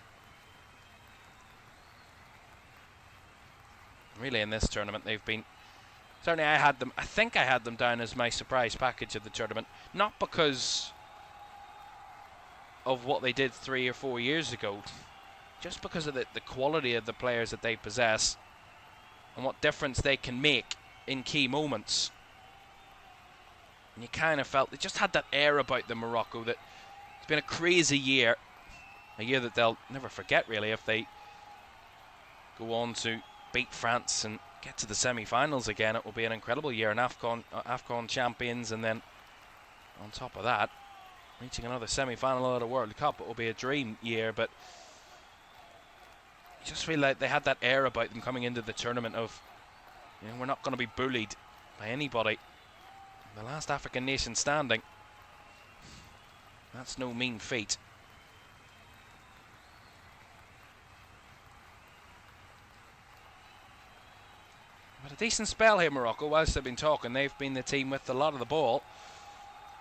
[SPEAKER 2] Really, in this tournament, they've been... Certainly, I think I had them down as my surprise package of the tournament. Not because of what they did 3 or 4 years ago, just because of the quality of the players that they possess and what difference they can make in key moments. And you kind of felt they just had that air about them, Morocco, that it's been a crazy year. A year that they'll never forget, really, if they go on to beat France and get to the semi-finals again. It will be an incredible year, and AFCON champions, and then on top of that, reaching another semi-final at a World Cup. It will be a dream year, but you just feel like they had that air about them coming into the tournament of, you know, we're not going to be bullied by anybody. The last African nation standing. That's no mean feat. But a decent spell here, Morocco. Whilst they've been talking, they've been the team with a lot of the ball.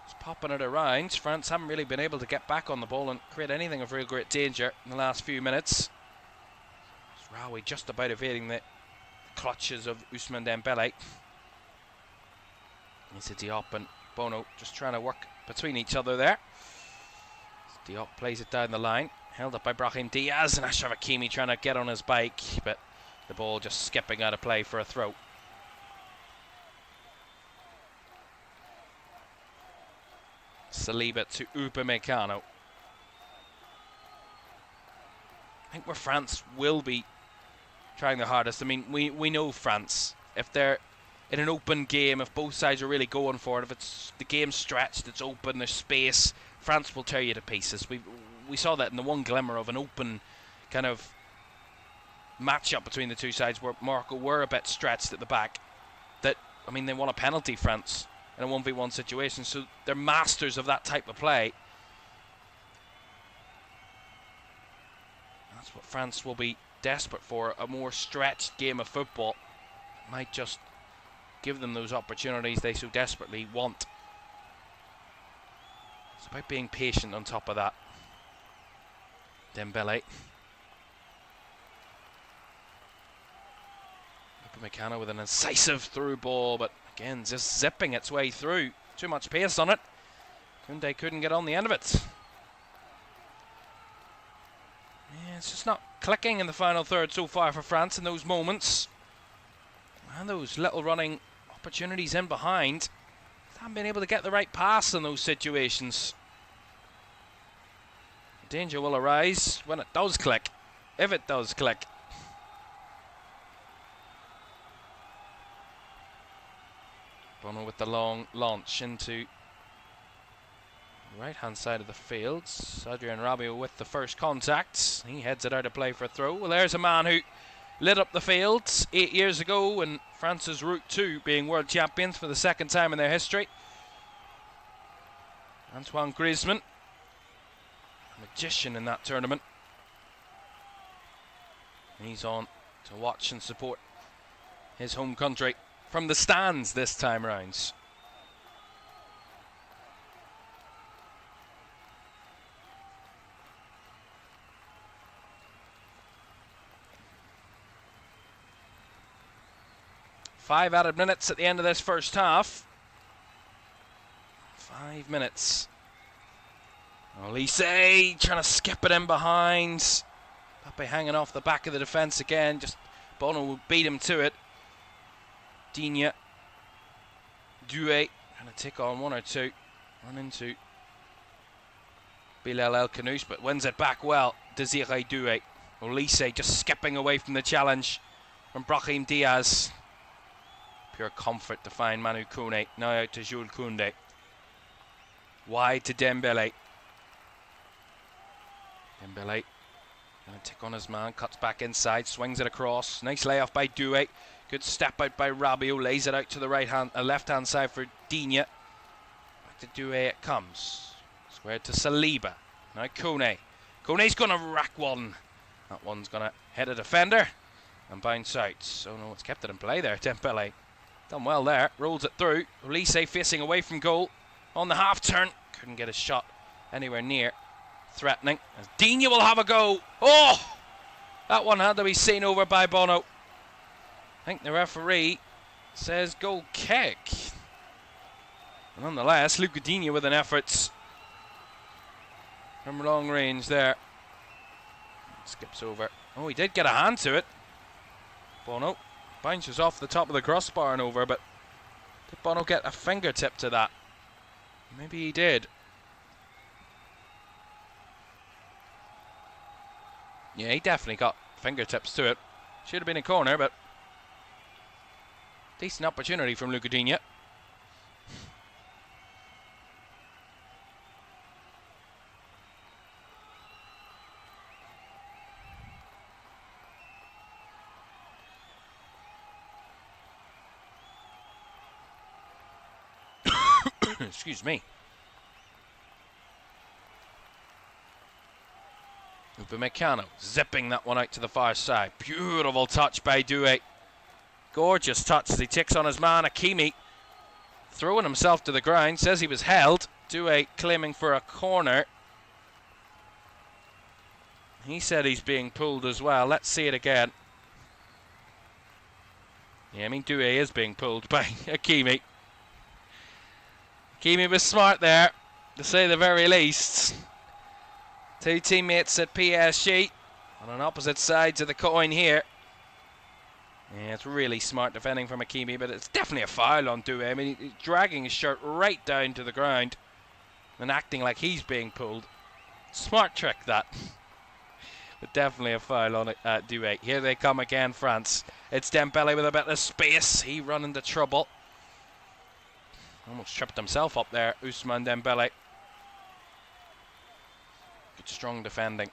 [SPEAKER 2] Just popping it around. France haven't really been able to get back on the ball and create anything of real great danger in the last few minutes. Raoui just about evading the clutches of Ousmane Dembele. It's Diop and Bono just trying to work between each other there. Diop plays it down the line. Held up by Brahim Diaz, and Achraf Hakimi trying to get on his bike, but the ball just skipping out of play for a throw. Saliba to Upamecano. I think where France will be trying their hardest. I mean, we know France. If they're in an open game, if both sides are really going for it, if it's the game stretched, it's open, there's space, France will tear you to pieces. We saw that in the one glimmer of an open kind of match-up between the two sides where Morocco were a bit stretched at the back. That, I mean, they won a penalty, France, in a 1v1 situation, so they're masters of that type of play. That's what France will be desperate for, a more stretched game of football. Might just give them those opportunities they so desperately want. It's about being patient on top of that. Dembele. Upamecano with an incisive through ball, but again, just zipping its way through. Too much pace on it. Koundé couldn't get on the end of it. Yeah, it's just not clicking in the final third so far for France in those moments. And those little running opportunities in behind. They haven't been able to get the right pass in those situations. Danger will arise when it does click. If it does click. Bono with the long launch into the right-hand side of the field. Adrian Rabiot with the first contact. He heads it out of play for a throw. Well, there's a man who lit up the field 8 years ago in France's Route 2, being world champions for the second time in their history. Antoine Griezmann, a magician in that tournament. He's on to watch and support his home country from the stands this time round. Five added minutes at the end of this first half. 5 minutes. Olise trying to skip it in behind. Pape hanging off the back of the defence again. Just Bono will beat him to it. Digne. Doué trying to take on one or two. Run into Bilal El Kanous, but wins it back well. Desiré Doué. Olise just skipping away from the challenge from Brahim Diaz. Pure comfort to find Manu Kone. Now out to Jules Koundé. Wide to Dembele. Dembele going to tick on his man. Cuts back inside. Swings it across. Nice layoff by Doué. Good step out by Rabiot. Lays it out to the left-hand side for Digne. Back to Doué it comes. Squared to Saliba. Now Kone. Kone's going to rack one. That one's going to hit a defender and bounce out. So no, it's kept it in play there. Dembele. Done well there. Rolls it through. Olise facing away from goal. On the half turn. Couldn't get a shot anywhere near. Threatening. As Digne will have a go. Oh! That one had to be seen over by Bono. I think the referee says goal kick. But nonetheless, Luca Digne with an effort from long range there. Skips over. Oh, he did get a hand to it. Bono bounces off the top of the crossbar and over, but did Bono get a fingertip to that? Maybe he did. Yeah, he definitely got fingertips to it. Should have been a corner, but decent opportunity from Luca Digne. Excuse me. Upamecano zipping that one out to the far side. Beautiful touch by Doué. Gorgeous touch as he ticks on his man, Hakimi. Throwing himself to the ground. Says he was held. Doué claiming for a corner. He said he's being pulled as well. Let's see it again. Yeah, I mean Doué is being pulled by Hakimi. Hakimi was smart there, to say the very least. Two teammates at PSG on opposite sides of the coin here. Yeah, it's really smart defending from Hakimi, but it's definitely a foul on Doué. I mean, he's dragging his shirt right down to the ground and acting like he's being pulled. Smart trick, that. But definitely a foul on Doué. Here they come again, France. It's Dembele with a bit of space. He run into trouble. Almost tripped himself up there, Ousmane Dembele. Good strong defending,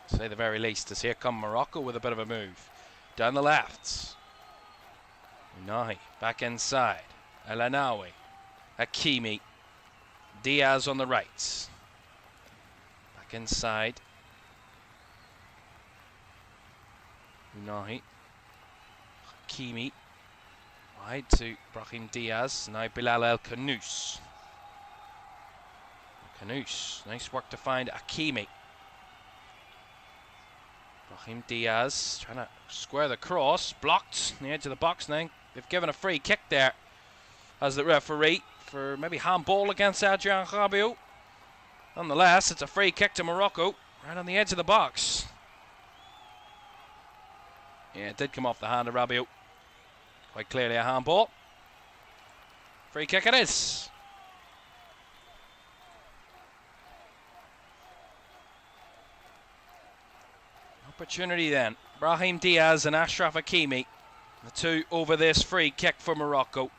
[SPEAKER 2] to say the very least, as here come Morocco with a bit of a move. Down the left. Unahi back inside. El Anawi. Hakimi. Diaz on the right. Back inside. Unahi. Hakimi. Wide to Brahim Diaz. Now Bilal El Kanous. Kanous. Nice work to find Hakimi. Brahim Diaz trying to square the cross. Blocked on the edge of the box now. They've given a free kick there as the referee for maybe handball against Adrian Rabiot. Nonetheless, it's a free kick to Morocco right on the edge of the box. Yeah, it did come off the hand of Rabiot. Quite clearly a handball. Free kick it is. Opportunity then. Brahim Diaz and Ashraf Hakimi, the two over this free kick for Morocco.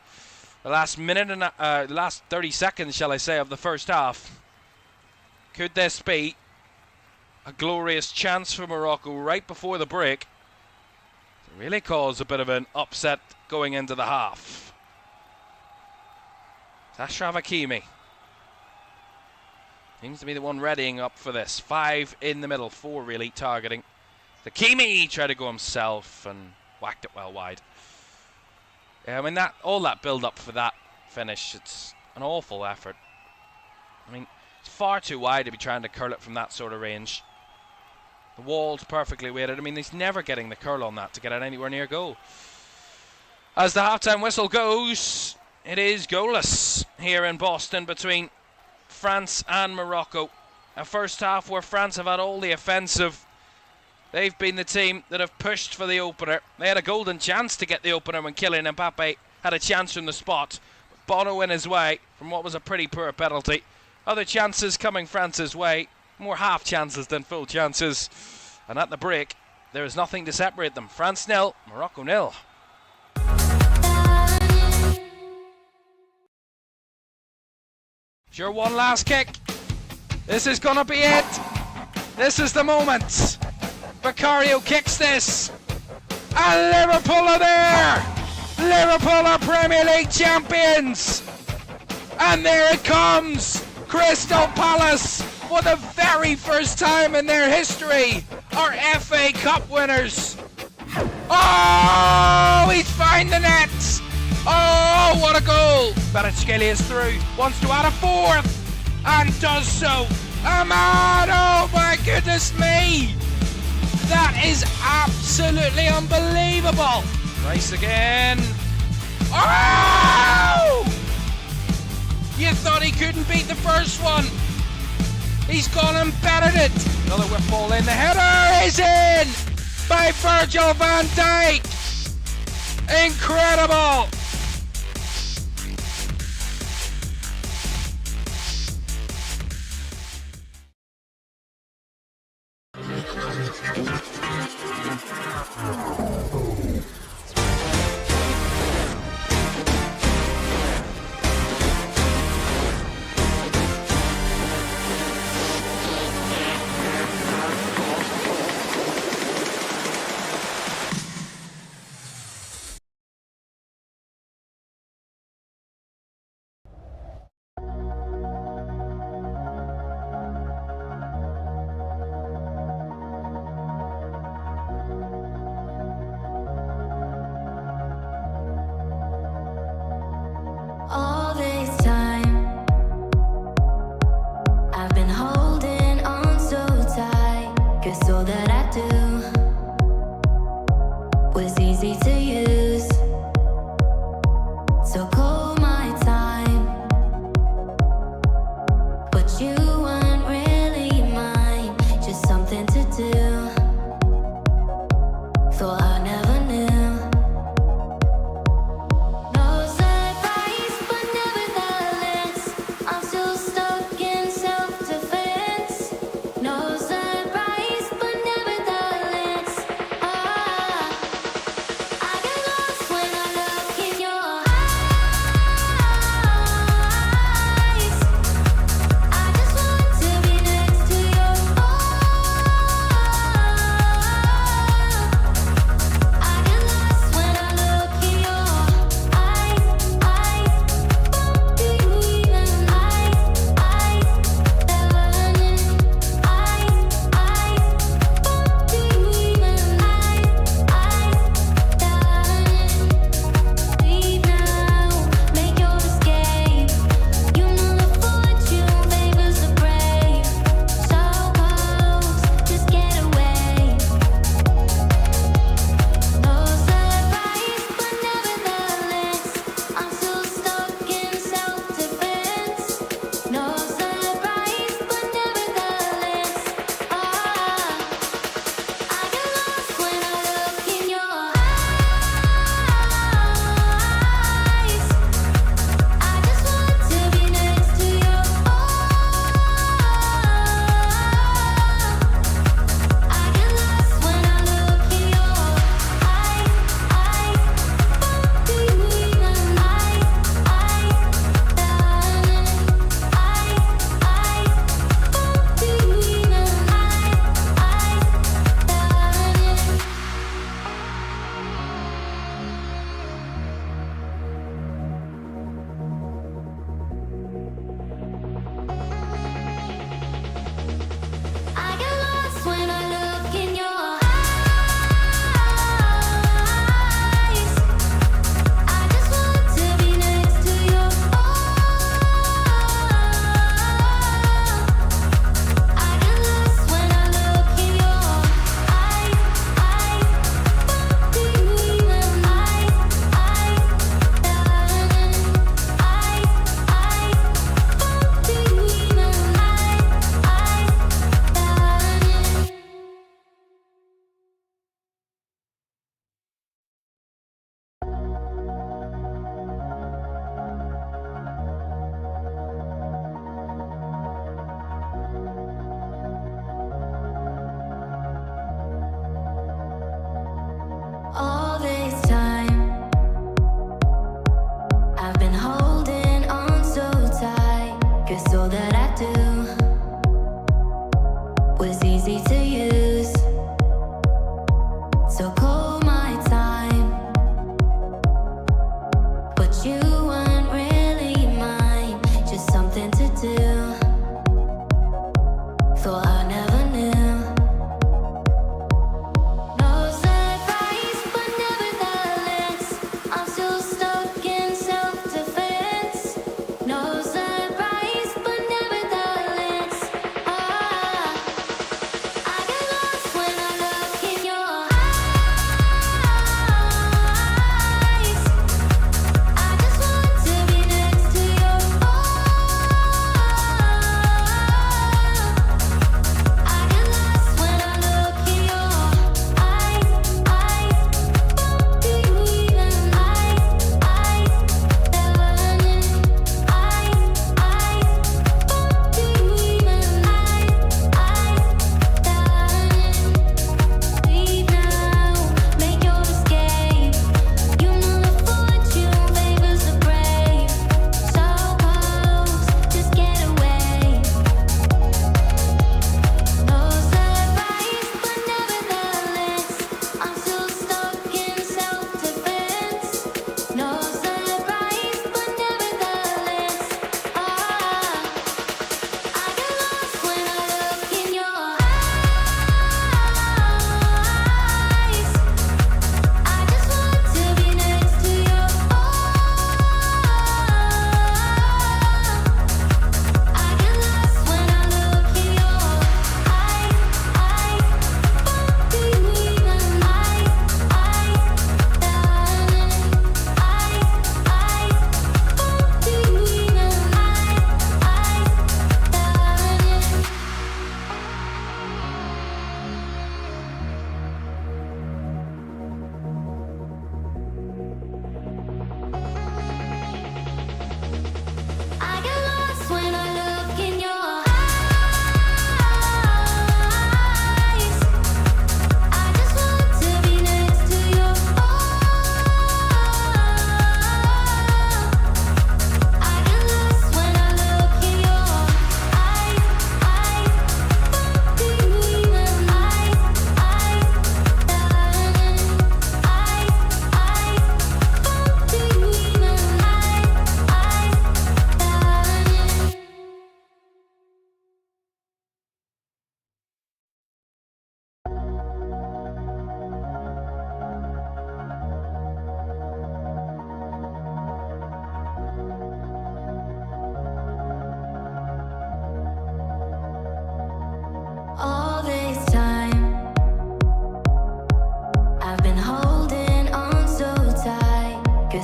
[SPEAKER 2] The last minute and last 30 seconds, shall I say, of the first half. Could this be a glorious chance for Morocco right before the break to really cause a bit of an upset going into the half? It's Ashraf Hakimi. Seems to be the one readying up for this. 5 in the middle, 4 really targeting. Hakimi tried to go himself and whacked it well wide. Yeah, I mean, all that build up for that finish, it's an awful effort. I mean, it's far too wide to be trying to curl it from that sort of range. The wall's perfectly weighted. I mean, he's never getting the curl on that to get it anywhere near goal. As the halftime whistle goes, it is goalless here in Boston between France and Morocco. A first half where France have had all the offensive. They've been the team that have pushed for the opener. They had a golden chance to get the opener when Kylian Mbappe had a chance from the spot. Bono in his way from what was a pretty poor penalty. Other chances coming France's way. More half chances than full chances. And at the break, there is nothing to separate them. France 0, Morocco 0. Sure, one last kick. This is going to be it. This is the moment. Vicario kicks this. And Liverpool are there. Liverpool are Premier League champions. And there it comes. Crystal Palace, for the very first time in their history, are FA Cup winners. Oh, he's found the net. Oh, what a goal. Kvaratskhelia is through, wants to add a fourth, and does so. Ahmad, oh my goodness me. That is absolutely unbelievable. Rice again. Oh! You thought he couldn't beat the first one. He's gone and bettered it. Another whip ball in. The header is in by Virgil van Dijk. Incredible.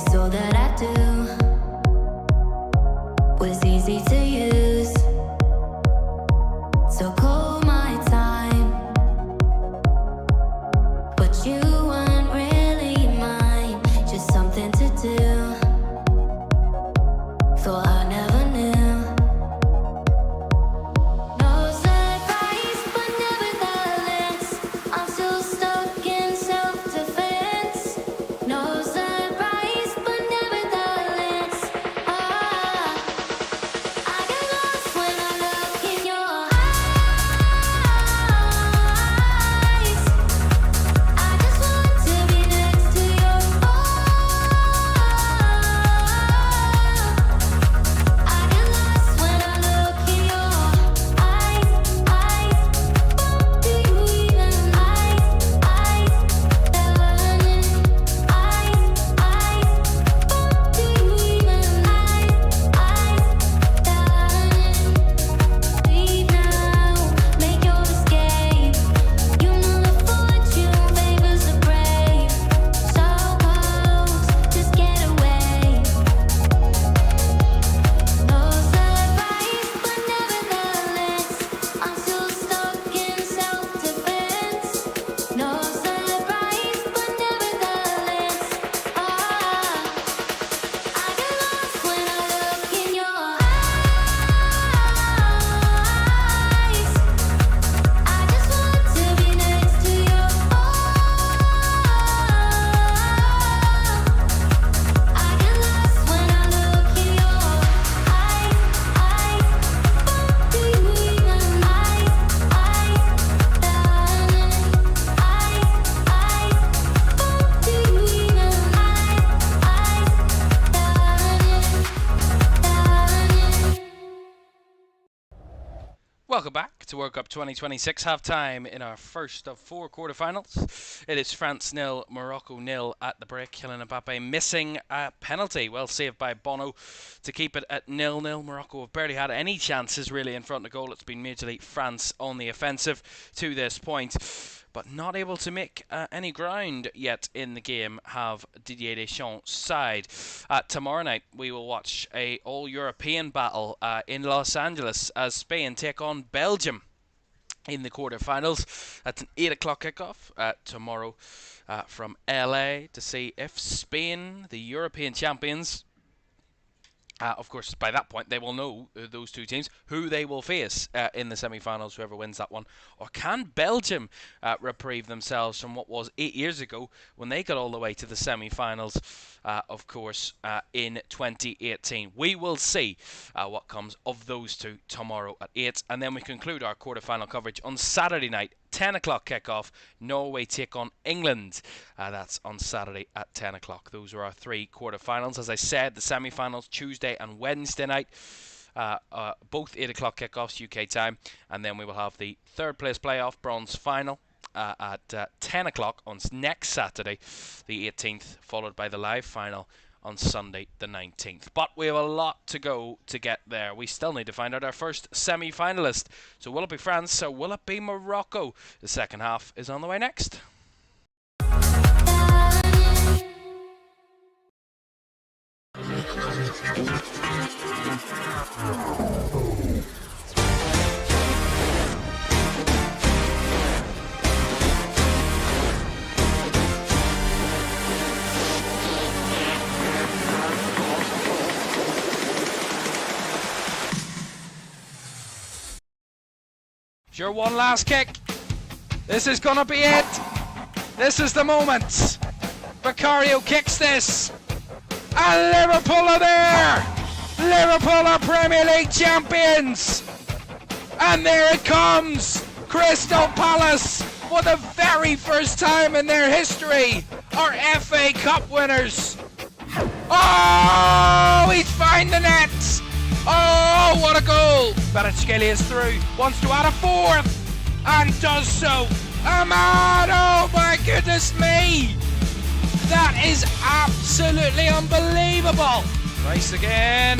[SPEAKER 3] It's all that I do. Was easy to use. So call my time. But you weren't really mine. Just something to do. Thought I never knew. No surprise, but nevertheless, I'm still stuck in self-defense. No surprise, but nevertheless, I get lost when I look in your eyes. I just want to be next to your I get lost when I look in your eyes. Do you even burning? Do you even leave now, make your escape. You know the fortune favors the brave. So close, just get away. No surprise, but nevertheless, I'm still stuck in self-defense. No surprise, but nevertheless, I get lost when I look in your eyes. I just want to be next to your I get lost when I look in your eyes. Do you even do you even
[SPEAKER 2] Welcome back to World Cup 2026 half-time in our first of 4 quarterfinals. It is France 0, Morocco 0 at the break. Kylian Mbappe missing a penalty. Well saved by Bono to keep it at 0-0. Morocco have barely had any chances really in front of goal. It's been majorly France on the offensive to this point, but not able to make any ground yet in the game have Didier Deschamps' side. Tomorrow night we will watch a all-European battle in Los Angeles as Spain take on Belgium in the quarterfinals. That's an 8 o'clock kickoff tomorrow from LA to see if Spain, the European champions, of course, by that point, they will know, those two teams, who they will face in the semi-finals, whoever wins that one. Or can Belgium reprieve themselves from what was 8 years ago when they got all the way to the semi-finals, of course, in 2018. We will see what comes of those two tomorrow at 8. And then we conclude our quarter-final coverage on Saturday night. 10 o'clock kickoff, Norway take on England. That's on Saturday at 10 o'clock. Those are our 3 quarterfinals. As I said, the semi-finals Tuesday and Wednesday night. Both 8 o'clock kickoffs UK time. And then we will have the third place playoff bronze final at 10 o'clock on next Saturday, the 18th, followed by the live final on Sunday the 19th. But we have a lot to go to get there. We still need to find out our first semi-finalist. So will it be France or will it be Morocco? The second half is on the way next. Your one last kick. This is gonna be it. This is the moment. Vicario kicks this. And Liverpool are there. Liverpool are Premier League champions. And there it comes. Crystal Palace, for the very first time in their history, are FA Cup winners. Oh, he's found the net. Oh, what a goal! Kvaratskhelia is through, wants to add a fourth, and does so. Ahmad, oh my goodness me! That is absolutely unbelievable! Rice again.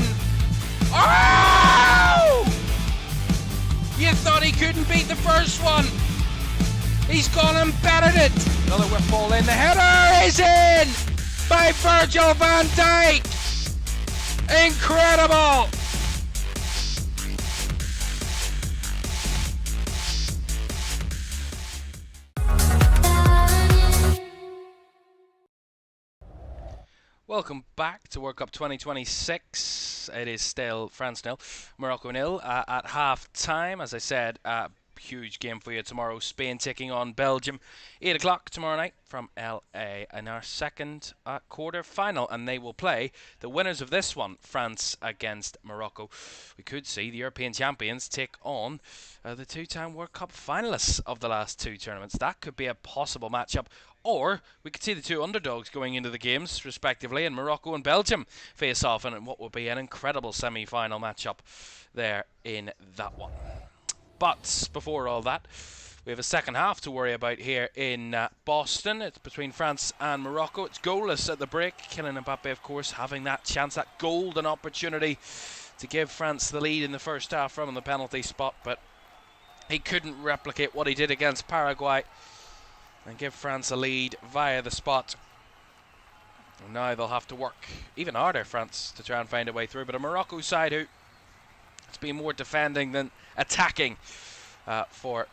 [SPEAKER 2] Oh! You thought he couldn't beat the first one. He's gone and battered it. Another whip ball in, the header is in! by Virgil van Dijk. Incredible. Welcome back to World Cup 2026. It is still France 0, Morocco 0 at half time. As I said, huge game for you tomorrow. Spain taking on Belgium, 8 o'clock tomorrow night from LA in our second quarter final, and they will play the winners of this one, France against Morocco. We could see the European champions take on the two-time World Cup finalists of the last two tournaments. That could be a possible matchup. Or we could see the two underdogs going into the games, respectively, and Morocco and Belgium face off in what will be an incredible semi-final matchup there in that one. But before all that, we have a second half to worry about here in Boston. It's between France and Morocco. It's goalless at the break. Kylian Mbappe, of course, having that chance, that golden opportunity to give France the lead in the first half from the penalty spot, but he couldn't replicate what he did against Paraguay and give France a lead via the spot. And now they'll have to work even harder, France, to try and find a way through. But a Morocco side who it's been more defending than attacking for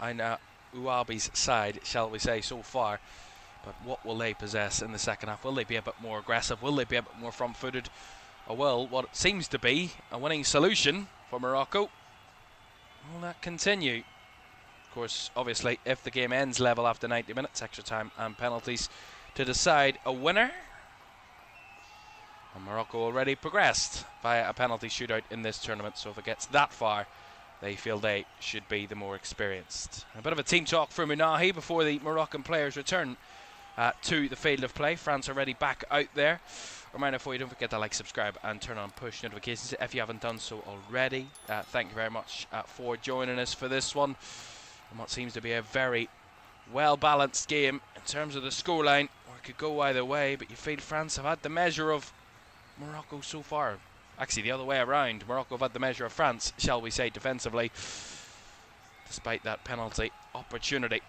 [SPEAKER 2] Aina Ouabi's side, shall we say, so far. But what will they possess in the second half? Will they be a bit more aggressive? Will they be a bit more front-footed? Or will what seems to be a winning solution for Morocco, will that continue? Of course, obviously, if the game ends level after 90 minutes, extra time and penalties to decide a winner. And Morocco already progressed via a penalty shootout in this tournament, so if it gets that far, they feel they should be the more experienced. A bit of a team talk from Unahi before the Moroccan players return to the field of play. France already back out there. Reminder for you, don't forget to like, subscribe and turn on push notifications if you haven't done so already. Thank you very much for joining us for this one. And what seems to be a very well-balanced game in terms of the scoreline, or it could go either way, but you feel France have had the measure of Morocco so far. Actually, the other way around. Morocco have had the measure of France, shall we say, defensively, despite that penalty opportunity.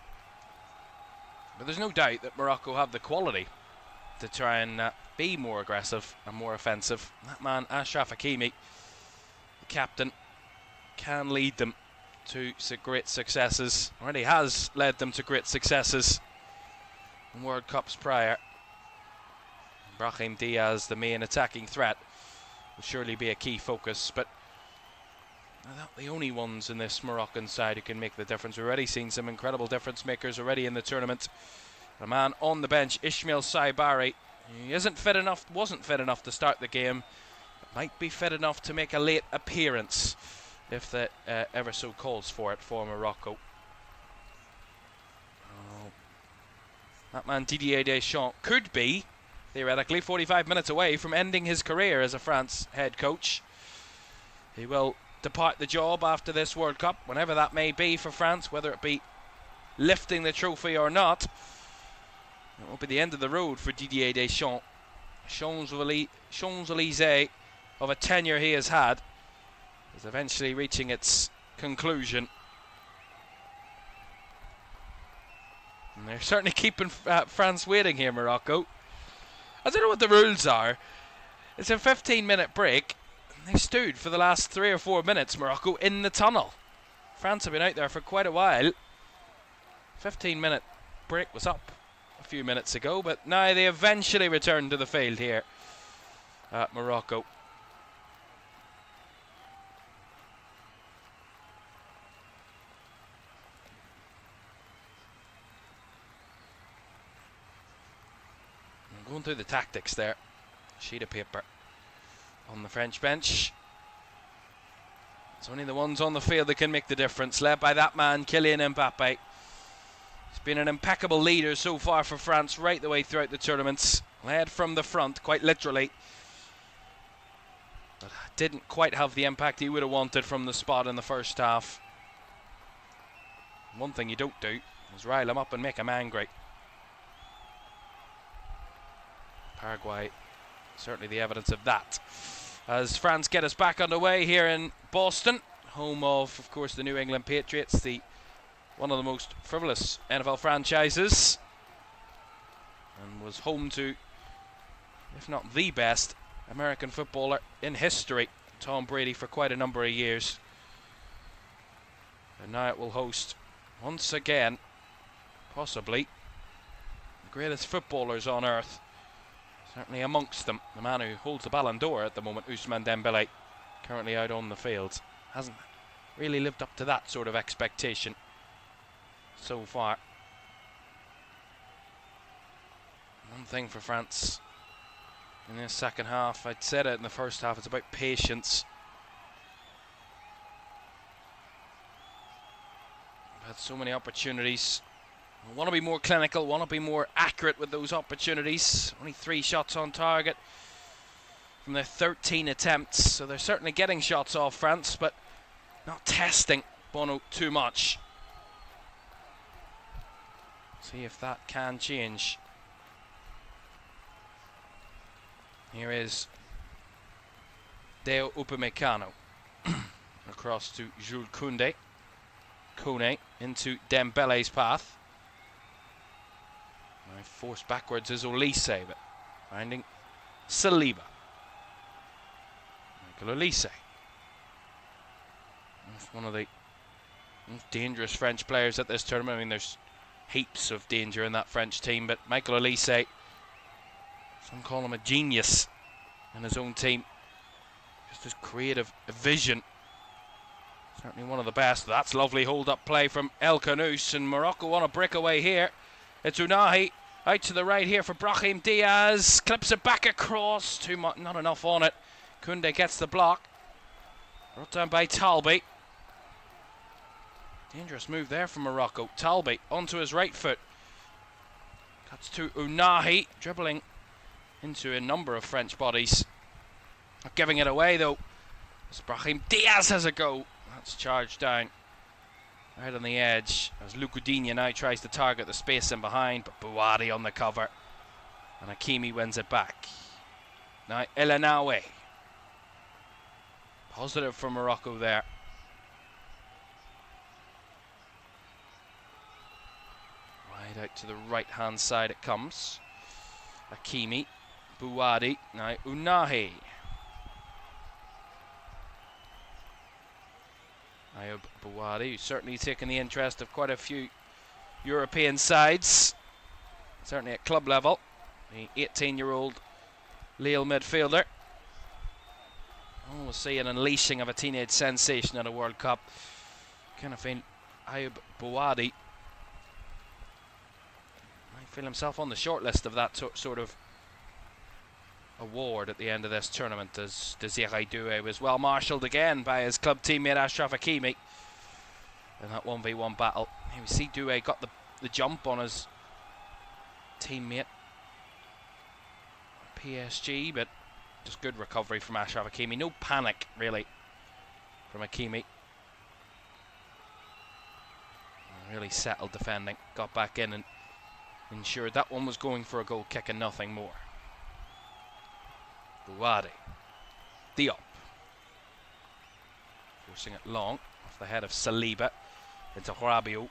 [SPEAKER 2] But there's no doubt that Morocco have the quality to try and be more aggressive and more offensive. That man, Achraf Hakimi, the captain, can lead them to great successes. Already has led them to great successes in World Cups prior. Brahim Diaz, the main attacking threat, will surely be a key focus, but they're not the only ones in this Moroccan side who can make the difference. We've already seen some incredible difference makers already in the tournament. A man on the bench, Ismail Saibari, he wasn't fit enough to start the game, but might be fit enough to make a late appearance if that ever so calls for it for Morocco. Oh. That man Didier Deschamps could be, theoretically, 45 minutes away from ending his career as a France head coach. He will depart the job after this World Cup, whenever that may be for France, whether it be lifting the trophy or not. It will be the end of the road for Didier Deschamps. Champs-Élysées of a tenure he has had is eventually reaching its conclusion. And they're certainly keeping France waiting here, Morocco. I don't know what the rules are. It's a 15-minute break. And they stood for the last 3 or 4 minutes, Morocco, in the tunnel. France have been out there for quite a while. 15-minute break was up a few minutes ago, but now they eventually return to the field here at Morocco. Going through the tactics there. Sheet of paper on the French bench. It's only the ones on the field that can make the difference, led by that man, Kylian Mbappe. He's been an impeccable leader so far for France right the way throughout the tournaments. Led from the front, quite literally. But didn't quite have the impact he would have wanted from the spot in the first half. One thing you don't do is rile him up and make him angry. Paraguay, certainly the evidence of that. As France get us back underway here in Boston, home of course, the New England Patriots, one of the most frivolous NFL franchises. And and was home to, if not the best, American footballer in history, Tom Brady, for quite a number of years. And now it will host, once again, possibly the greatest footballers on earth. Certainly amongst them, the man who holds the Ballon d'Or at the moment, Ousmane Dembélé, currently out on the field. Hasn't really lived up to that sort of expectation so far. One thing for France in this second half, I'd said it in the first half, it's about patience. We've had so many opportunities. We want to be more clinical, want to be more accurate with those opportunities. Only 3 shots on target from their 13 attempts, so they're certainly getting shots off, France, but not testing Bono too much. See if that can change. Here is Deo Upamecano across to Jules Koundé. Kone into Dembele's path. Now forced backwards is Olise, but finding Saliba. Michael Olise. One of the most dangerous French players at this tournament. I mean, there's heaps of danger in that French team, but Michael Olise, some call him a genius in his own team. Just his creative vision. Certainly one of the best. That's lovely hold-up play from El Khanous, and Morocco on a breakaway here. It's Unahi out to the right here for Brahim Diaz. Clips it back across. Too much, not enough on it. Koundé gets the block. Brought down by Talbi. Dangerous move there from Morocco. Talbi onto his right foot. Cuts to Unahi, dribbling into a number of French bodies. Not giving it away though, as Brahim Diaz has a go. That's charged down right on the edge as Lucudinha now tries to target the space in behind, but Bouhaddi on the cover, and Hakimi wins it back. Now El Anaoui. Positive for Morocco there. Right out to the right hand side it comes. Hakimi, Bouhaddi, now Unahi. Ayoub Bouhaddi, who's certainly taken the interest of quite a few European sides, certainly at club level. The 18-year-old Lille midfielder. Oh, we'll see an unleashing of a teenage sensation at a World Cup. Kind of feel Ayoub Bouhaddi might feel himself on the shortlist of that sort of award at the end of this tournament, as Desiré Doué was well marshalled again by his club teammate Achraf Hakimi in that 1v1 battle. Here we see Doué got the jump on his teammate PSG, but just good recovery from Achraf Hakimi. No panic really from Hakimi. Really settled defending, got back in and ensured that one was going for a goal kick and nothing more. Bouhaddi, Diop, forcing it long off the head of Saliba into Rabiot.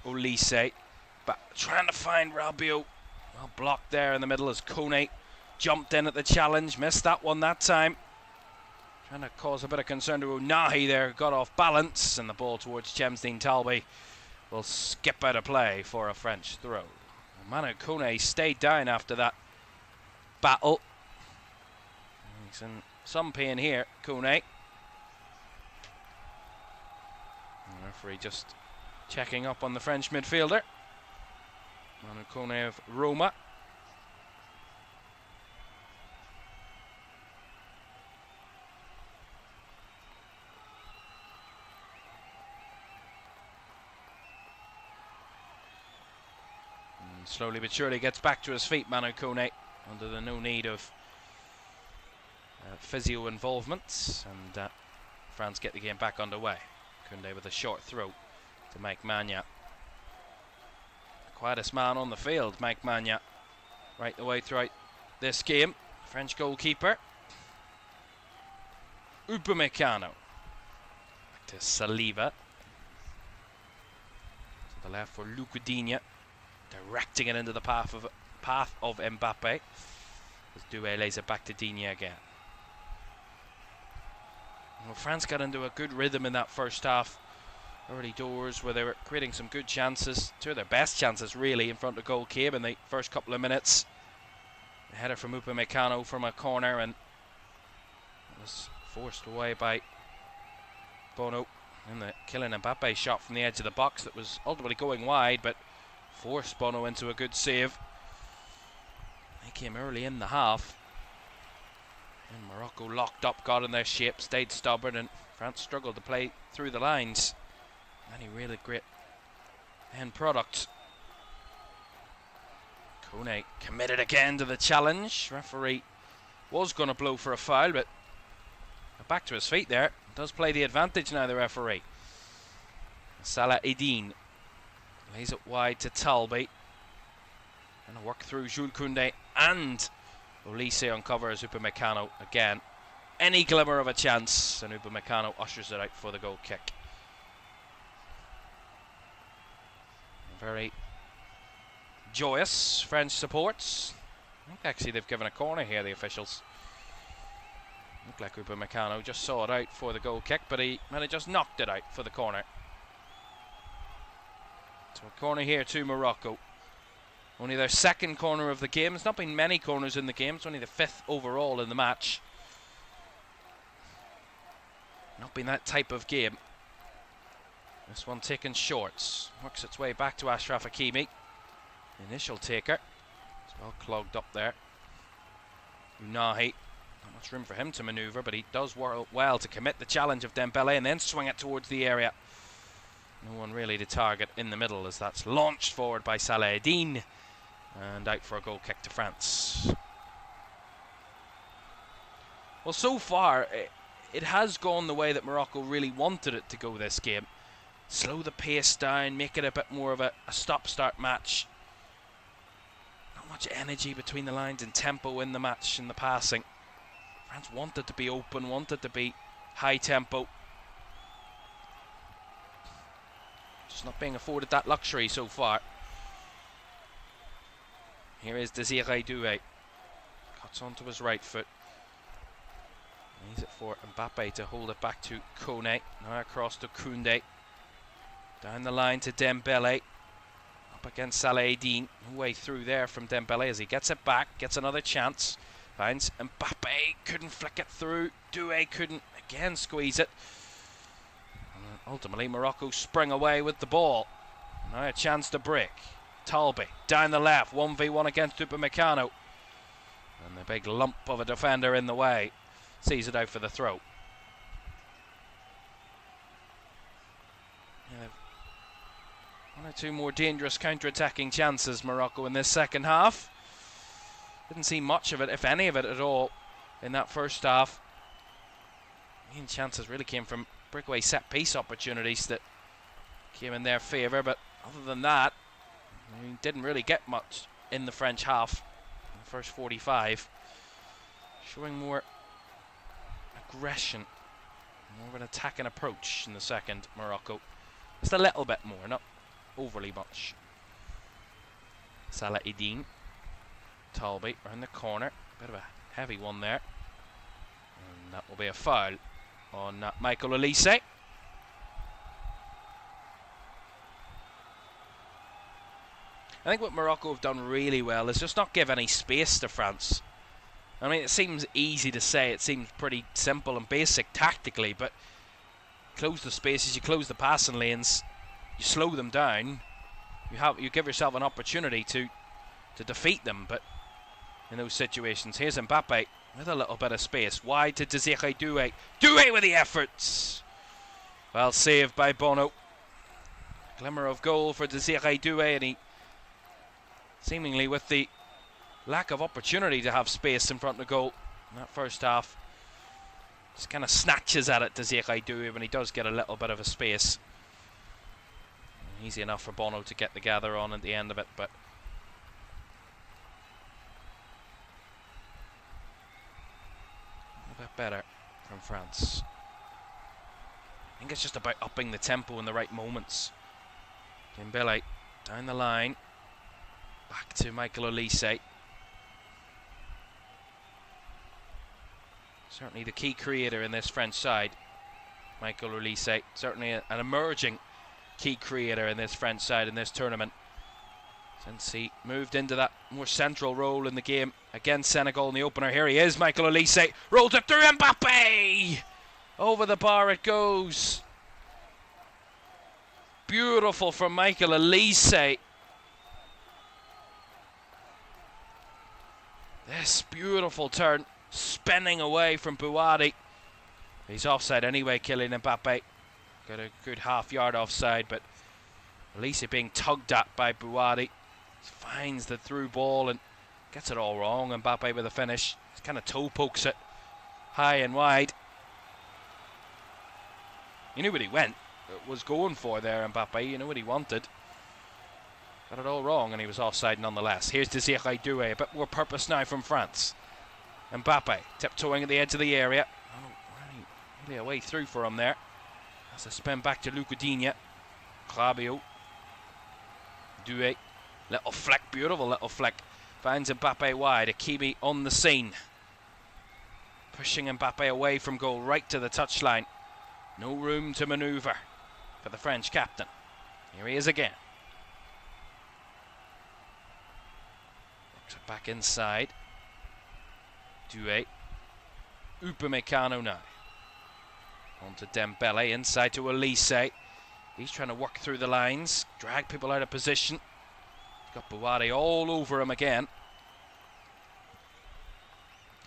[SPEAKER 2] Olise, but trying to find Rabiot. Well blocked there in the middle as Kone jumped in at the challenge, missed that one that time. Trying to cause a bit of concern to Unahi there, got off balance, and the ball towards Chemsdine Talbi will skip out of play for a French throw. Manu Kone stayed down after that battle. He's in some pain here, Kone. The referee just checking up on the French midfielder. Manu Kone of Roma. And slowly but surely gets back to his feet, Manu Kone, under the no need of physio involvement, and France get the game back underway. Koundé with a short throw to Mike Maignan. The quietest man on the field, Mike Maignan, right the way throughout this game. French goalkeeper. Upamecano. Back to Saliba. To the left for Lucudinha, directing it into the path path of Mbappe. As Doué lays it back to Digne again. Well, France got into a good rhythm in that first half. Early doors where they were creating some good chances. Two of their best chances really in front of goal came in the first couple of minutes. A header from Upamecano from a corner and was forced away by Bono. And the Kylian Mbappe shot from the edge of the box that was ultimately going wide, but forced Bono into a good save. They came early in the half. And Morocco locked up, got in their shape, stayed stubborn, and France struggled to play through the lines. Any really great end product. Kone committed again to the challenge. Referee was going to blow for a foul, but back to his feet there. Does play the advantage now, the referee. Salah Eddine lays it wide to Talbi. And a work through Jules Koundé, and Olise uncovers Upamecano again. Any glimmer of a chance, and Upamecano ushers it out for the goal kick. Very joyous French supports. I think actually they've given a corner here, the officials. Looked like Upamecano just saw it out for the goal kick, but he might have just knocked it out for the corner. So a corner here to Morocco. Only their second corner of the game. There's not been many corners in the game. It's only the 5th overall in the match. Not been that type of game. This one taken short. Works its way back to Achraf Hakimi. Initial taker. It's well clogged up there. Unahi. Not much room for him to manoeuvre, but he does well to commit the challenge of Dembele and then swing it towards the area. No one really to target in the middle as that's launched forward by Salah Eddine. And out for a goal kick to France. Well, so far, it has gone the way that Morocco really wanted it to go this game. Slow the pace down, make it a bit more of a stop-start match. Not much energy between the lines and tempo in the match and the passing. France wanted to be open, wanted to be high tempo. Just not being afforded that luxury so far. Here is Désiré Doué. Cuts onto his right foot. Leaves it for Mbappe to hold it back to Kone. Now across to Koundé. Down the line to Dembele. Up against Salah Eddine. No way through there from Dembele as he gets it back. Gets another chance. Finds Mbappe. Couldn't flick it through. Doué couldn't again squeeze it. And ultimately Morocco spring away with the ball. Now a chance to break. Talbi down the left. 1v1 against Upamecano. And the big lump of a defender in the way. Sees it out for the throw. Yeah, one or two more dangerous counter-attacking chances, Morocco, in this second half. Didn't see much of it, if any of it at all, in that first half. Main chances really came from breakaway set-piece opportunities that came in their favour, but other than that, he didn't really get much in the French half, in the first 45. Showing more aggression, more of an attacking approach in the second, Morocco. Just a little bit more, not overly much. Salah Eddine. Talbi around the corner. Bit of a heavy one there. And that will be a foul on Michael Olise. I think what Morocco have done really well is just not give any space to France. I mean, it seems easy to say, it seems pretty simple and basic tactically, but close the spaces, you close the passing lanes, you slow them down, you give yourself an opportunity to defeat them. But in those situations, here's Mbappe with a little bit of space, wide to Désiré Doué. Doué with the efforts. Well saved by Bono. Glimmer of goal for Désiré Doué, and he seemingly with the lack of opportunity to have space in front of goal in that first half, just kind of snatches at it, Désiré Doué, when he does get a little bit of a space. Easy enough for Bono to get the gather on at the end of it, but a bit better from France. I think it's just about upping the tempo in the right moments. Dembele down the line. Back to Michael Olise. Certainly the key creator in this French side, Michael Olise. Certainly an emerging key creator in this French side in this tournament, since he moved into that more central role in the game against Senegal in the opener. Here he is, Michael Olise, rolls it through, Mbappe! Over the bar it goes. Beautiful from Michael Olise. This beautiful turn, spinning away from Bouhaddi. He's offside anyway, Kylian Mbappe. Got a good half yard offside, but Olise being tugged at by Bouhaddi. Finds the through ball and gets it all wrong. Mbappe with a finish. Just kind of toe pokes it high and wide. You knew what he was going for there, Mbappe. You know what he wanted. Got it all wrong, and he was offside nonetheless. Here's Desiré Doué, a bit more purpose now from France. Mbappe tiptoeing at the edge of the area. Really a way through for him there. Has a spin back to Luca Digne. Rabiot. Doué. Little flick, beautiful little flick. Finds Mbappe wide. Hakimi on the scene. Pushing Mbappe away from goal, right to the touchline. No room to manoeuvre for the French captain. Here he is again. Works it back inside. Doué. Upamecano now. On to Dembele, inside to Olise. He's trying to work through the lines, drag people out of position. Got Bouhaddi all over him again.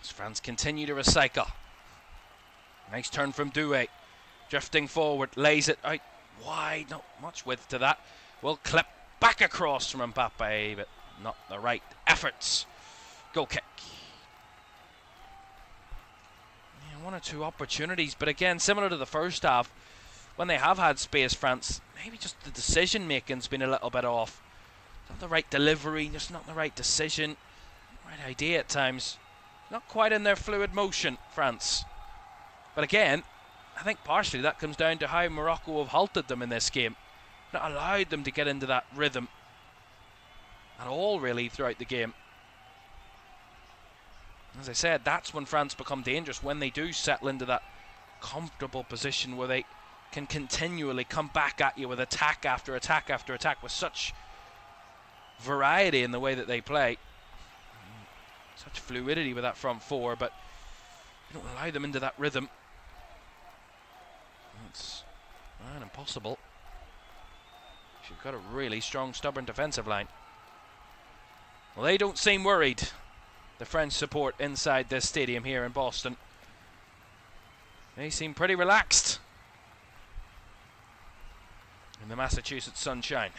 [SPEAKER 2] As France continue to recycle. Nice turn from Doué. Drifting forward, lays it out wide. Not much width to that. Will clip back across from Mbappe, but not the right efforts. Goal kick. Yeah, one or two opportunities, but again, similar to the first half, when they have had space, France, maybe just the decision making's been a little bit off. Not the right delivery, just not the right decision. Right idea at times. Not quite in their fluid motion, France. But again, I think partially that comes down to how Morocco have halted them in this game. Not allowed them to get into that rhythm at all, really, throughout the game. As I said, that's when France become dangerous, when they do settle into that comfortable position where they can continually come back at you with attack after attack after attack, with such variety in the way that they play. Such fluidity with that front four, but you don't allow them into that rhythm. It's impossible. You've got a really strong, stubborn defensive line. Well, they don't seem worried, the French support inside this stadium here in Boston. They seem pretty relaxed in the Massachusetts sunshine.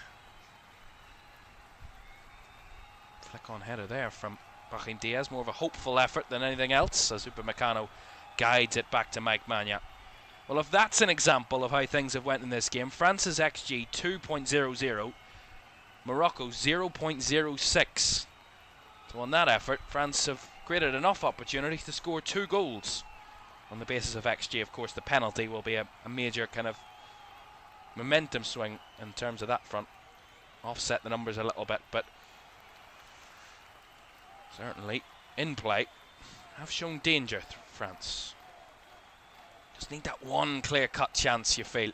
[SPEAKER 2] Flick on header there from Brahim Diaz. More of a hopeful effort than anything else, as Upamecano guides it back to Mike Maignan. Well, if that's an example of how things have went in this game, France's XG 2.00, Morocco's 0.06. So on that effort, France have created enough opportunity to score 2 goals. On the basis of XG, of course, the penalty will be a major kind of momentum swing in terms of that front. Offset the numbers a little bit, but certainly in play have shown danger, France. Just need that one clear-cut chance, you feel,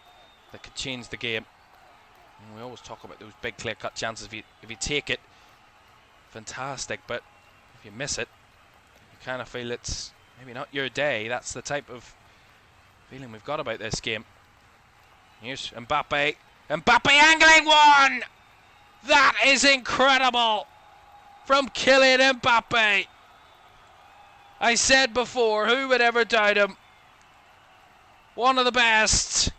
[SPEAKER 2] that could change the game. And we always talk about those big clear-cut chances. If you take it, fantastic, but if you miss it, you kind of feel it's maybe not your day. That's the type of feeling we've got about this game. Here's Mbappe. Mbappe angling one! That is incredible from Kylian Mbappe. I said before, who would ever doubt him? One of the best,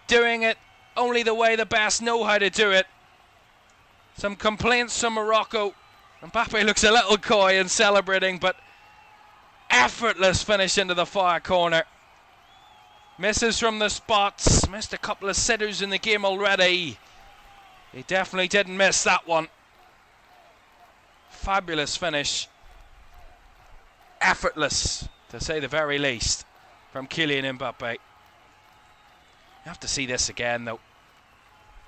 [SPEAKER 2] doing it only the way the best know how to do it. Some complaints from Morocco. Mbappe looks a little coy and celebrating, but effortless finish into the far corner. Misses from the spots, missed a couple of sitters in the game already. He definitely didn't miss that one. Fabulous finish. Effortless, to say the very least, from Kylian Mbappe. You have to see this again, though.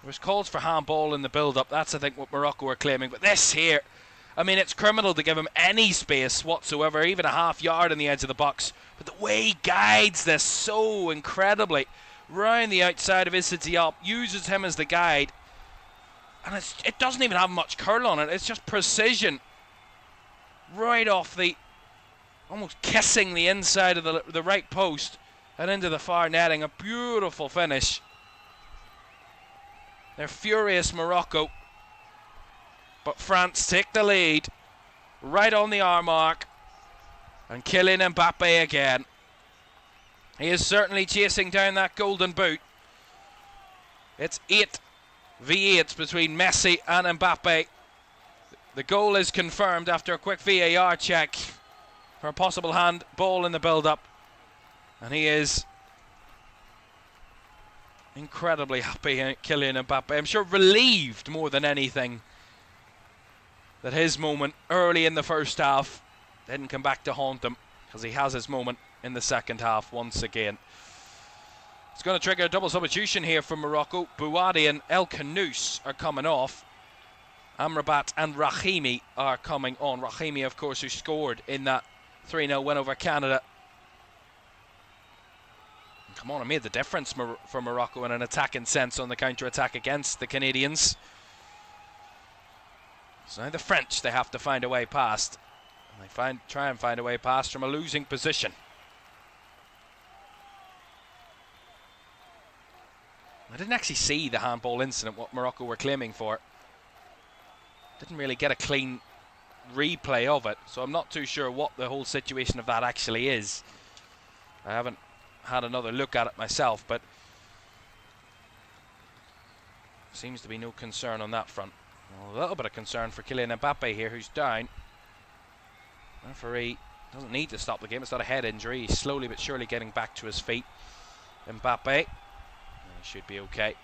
[SPEAKER 2] There was calls for handball in the build-up. That's, I think, what Morocco were claiming. But this here, I mean, it's criminal to give him any space whatsoever, even a half yard on the edge of the box. But the way he guides this so incredibly round the outside of Issa Diop, uses him as the guide. And it doesn't even have much curl on it. It's just precision. Right off the, almost kissing the inside of the right post and into the far netting. A beautiful finish. They're furious, Morocco. But France take the lead. Right on the hour mark. And Kylian Mbappe again. He is certainly chasing down that golden boot. It's 8v8 between Messi and Mbappe. The goal is confirmed after a quick VAR check for a possible handball in the build-up. And he is incredibly happy, Kylian Mbappe. I'm sure relieved more than anything that his moment early in the first half didn't come back to haunt him, because he has his moment in the second half once again. It's going to trigger a double substitution here from Morocco. Bouadi and El Khanous are coming off. Amrabat and Rahimi are coming on. Rahimi, of course, who scored in that 3-0 win over Canada. Come on, it made the difference for Morocco in an attacking sense on the counter-attack against the Canadians. So now the French, they have to find a way past. And they try and find a way past from a losing position. I didn't actually see the handball incident, what Morocco were claiming for. Didn't really get a clean replay of it, so I'm not too sure what the whole situation of that actually is. I haven't had another look at it myself, but seems to be no concern on that front. Well, a little bit of concern for Kylian Mbappe here, who's down. Referee doesn't need to stop the game. It's not a head injury. He's slowly but surely getting back to his feet. Mbappe, he should be okay.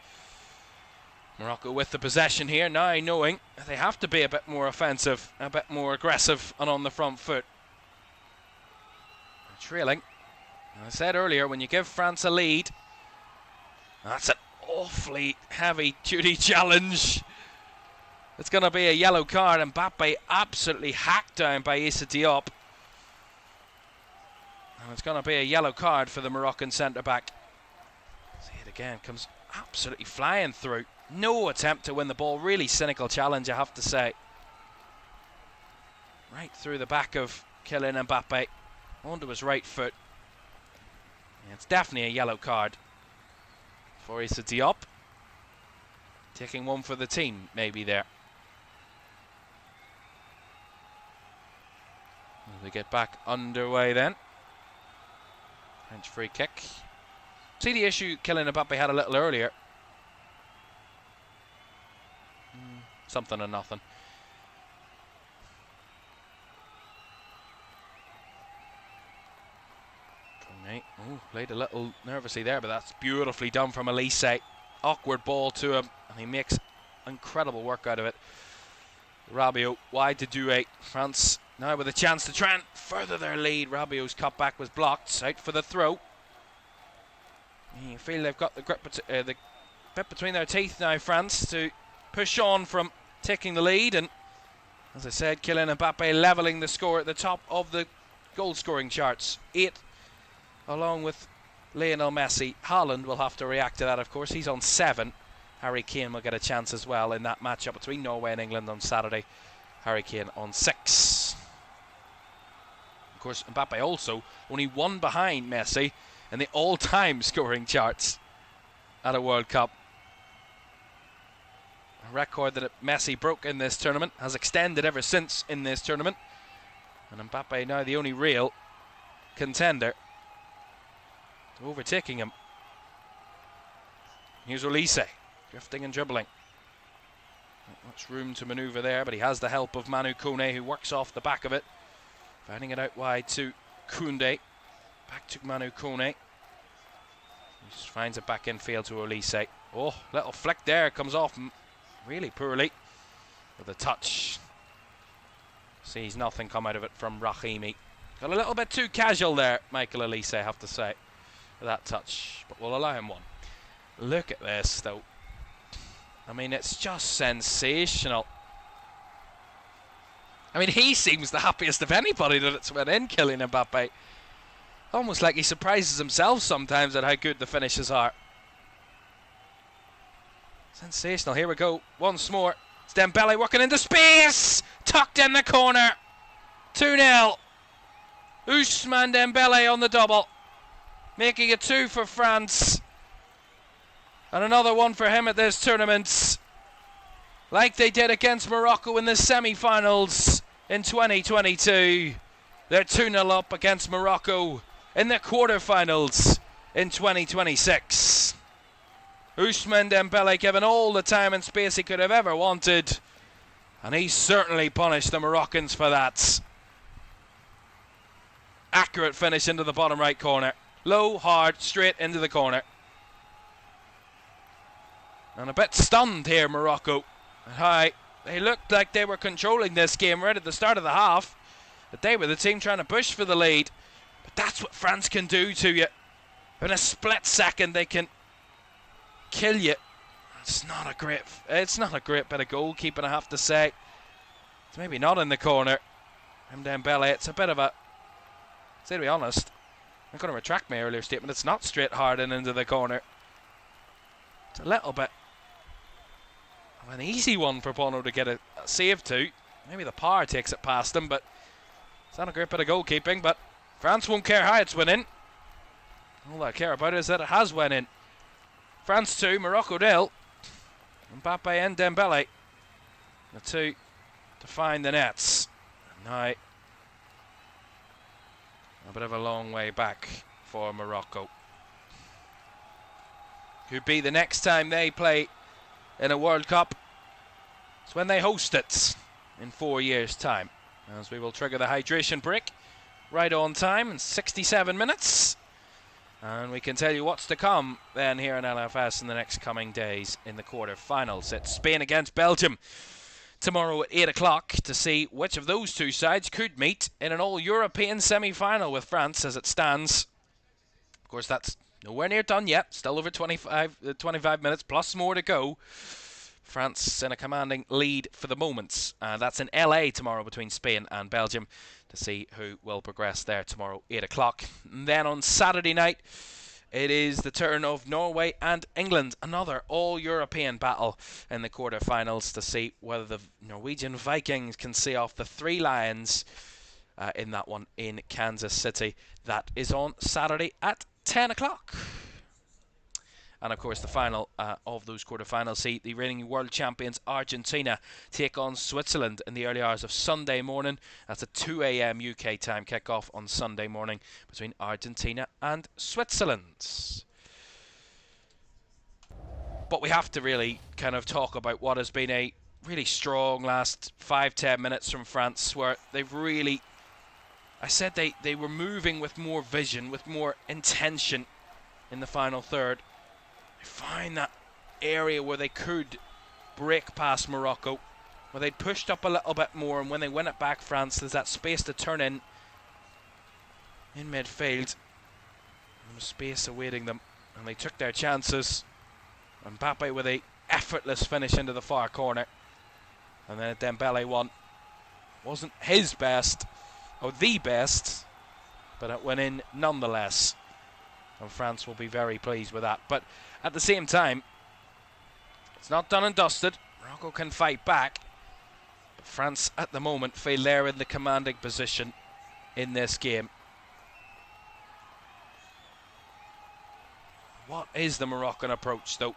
[SPEAKER 2] Morocco with the possession here, now knowing they have to be a bit more offensive, a bit more aggressive and on the front foot. Trailing. I said earlier, when you give France a lead, that's an awfully heavy-duty challenge. It's going to be a yellow card. Mbappe absolutely hacked down by Issa Diop. And it's going to be a yellow card for the Moroccan centre-back. See it again, comes absolutely flying through. No attempt to win the ball. Really cynical challenge, I have to say. Right through the back of Kylian Mbappe, onto his right foot. Yeah, it's definitely a yellow card for Issa Diop. Taking one for the team, maybe there. We get back underway then. French free kick. See the issue Kylian Mbappe had a little earlier. Something and nothing. Oh, played a little nervously there, but that's beautifully done from Elise. Awkward ball to him, and he makes incredible work out of it. Rabiot wide to Doué. France now with a chance to try and further their lead. Rabiot's cutback was blocked. Out for the throw. You feel they've got the grip, the bit between their teeth now, France, to push on from taking the lead. And as I said, Kylian Mbappe levelling the score at the top of the goal-scoring charts. 8, along with Lionel Messi. Haaland will have to react to that, of course. He's on 7. Harry Kane will get a chance as well in that matchup between Norway and England on Saturday. Harry Kane on 6. Of course, Mbappe also only 1 behind Messi in the all-time scoring charts at a World Cup. A record that Messi broke in this tournament, has extended ever since in this tournament. And Mbappe now the only real contender to overtaking him. Here's Olise, drifting and dribbling. Not much room to manoeuvre there, but he has the help of Manu Kone, who works off the back of it. Finding it out wide to Koundé. Back to Manu Kone. He just finds it back in field to Olise. Oh, little flick there, comes off really poorly with a touch. Sees nothing come out of it from Rahimi. Got a little bit too casual there, Michael Olise, I have to say, with that touch, but we'll allow him one. Look at this, though. I mean, it's just sensational. I mean, he seems the happiest of anybody that it's went in, Kylian Mbappe. Almost like he surprises himself sometimes at how good the finishes are. Sensational. Here we go. Once more. It's Dembele working into space. Tucked in the corner. 2-0. Ousmane Dembele on the double. Making it 2 for France. And another one for him at this tournament. Like they did against Morocco in the semi-finals in 2022. They're 2-0 up against Morocco in the quarter-finals in 2026. Ousmane Dembele given all the time and space he could have ever wanted. And he certainly punished the Moroccans for that. Accurate finish into the bottom right corner. Low, hard, straight into the corner. And a bit stunned here, Morocco. Hi, they looked like they were controlling this game right at the start of the half. That they were the team trying to push for the lead. But that's what France can do to you. In a split second, they can kill you. It's not a great bit of goalkeeping, I have to say. It's maybe not in the corner. Dembele, it's a bit of a... To be honest, I'm going to retract my earlier statement. It's not straight hard and into the corner. It's a little bit of an easy one for Bono to get a save to. Maybe the power takes it past him, but it's not a great bit of goalkeeping. But France won't care how it's went in. All I care about is that it has went in. France 2, Morocco 0. Mbappe and Dembele, the two to find the nets. Now, a bit of a long way back for Morocco. Could be the next time they play in a World Cup. It's when they host it in 4 years' time. As we will trigger the hydration break right on time in 67 minutes. And we can tell you what's to come then here in LFS in the next coming days in the quarter-finals. It's Spain against Belgium tomorrow at 8 o'clock to see which of those two sides could meet in an all-European semi-final with France as it stands. Of course, that's nowhere near done yet. Still over 25 minutes, plus more to go. France in a commanding lead for the moment. That's in LA tomorrow between Spain and Belgium to see who will progress there tomorrow, 8 o'clock. And then on Saturday night, it is the turn of Norway and England. Another all-European battle in the quarter-finals to see whether the Norwegian Vikings can see off the Three Lions in that one in Kansas City. That is on Saturday at 10 o'clock. And of course the final of those quarterfinals see the reigning world champions Argentina take on Switzerland in the early hours of Sunday morning. That's a 2 a.m. UK time kickoff on Sunday morning between Argentina and Switzerland. But we have to really kind of talk about what has been a really strong last 5-10 minutes from France, where they've really... I said they were moving with more vision, with more intention in the final third. They find that area where they could break past Morocco, where they'd pushed up a little bit more, and when they win it back, France, there's that space to turn in midfield. There was space awaiting them, and they took their chances. Mbappe with a effortless finish into the far corner. And then a Dembele one. Wasn't his best, or the best, but it went in nonetheless. And France will be very pleased with that. But at the same time, it's not done and dusted. Morocco can fight back. But France at the moment feel they're in the commanding position in this game. What is the Moroccan approach though?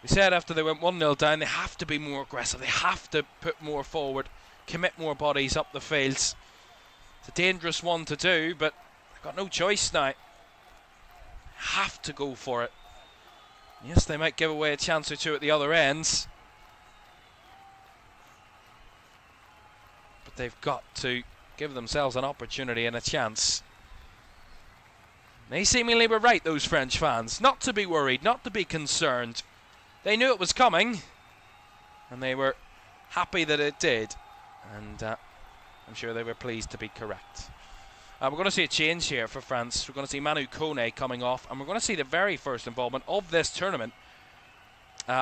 [SPEAKER 2] We said after they went 1-0 down, they have to be more aggressive. They have to put more forward, commit more bodies up the fields. It's a dangerous one to do, but they've got no choice now. Have to go for it. Yes, they might give away a chance or two at the other ends, but they've got to give themselves an opportunity and a chance. They seemingly were right, those French fans, not to be worried, not to be concerned. They knew it was coming, and they were happy that it did, and I'm sure they were pleased to be correct. We're going to see a change here for France. We're going to see Manu Kone coming off, and we're going to see the very first involvement of this tournament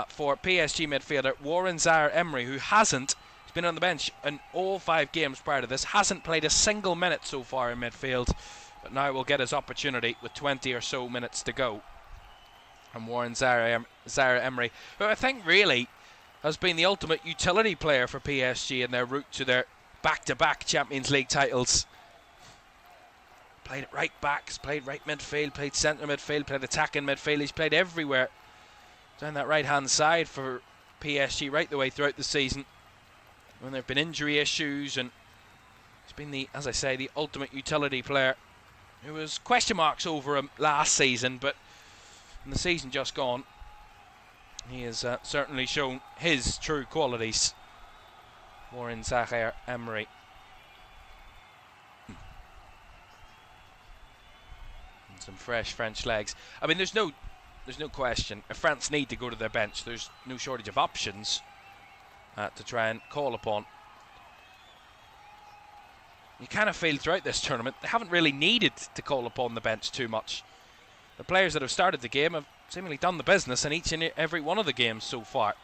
[SPEAKER 2] for PSG midfielder Warren Zaire-Emery, who hasn't, he's been on the bench in all 5 games prior to this, hasn't played a single minute so far in midfield, but now will get his opportunity with 20 or so minutes to go. And Warren Zaire-Emery, who I think really has been the ultimate utility player for PSG in their route to their back-to-back Champions League titles. Played at right backs, played right midfield, played centre midfield, played attacking midfield. He's played everywhere down that right-hand side for PSG right the way throughout the season. When there have been injury issues, and he's been the, as I say, the ultimate utility player. There was question marks over him last season, but in the season just gone, he has certainly shown his true qualities. Warren Zaire-Emery. Some fresh French legs. I mean, there's no question. If France need to go to their bench, there's no shortage of options to try and call upon. You kind of feel throughout this tournament they haven't really needed to call upon the bench too much. The players that have started the game have seemingly done the business in each and every one of the games so far.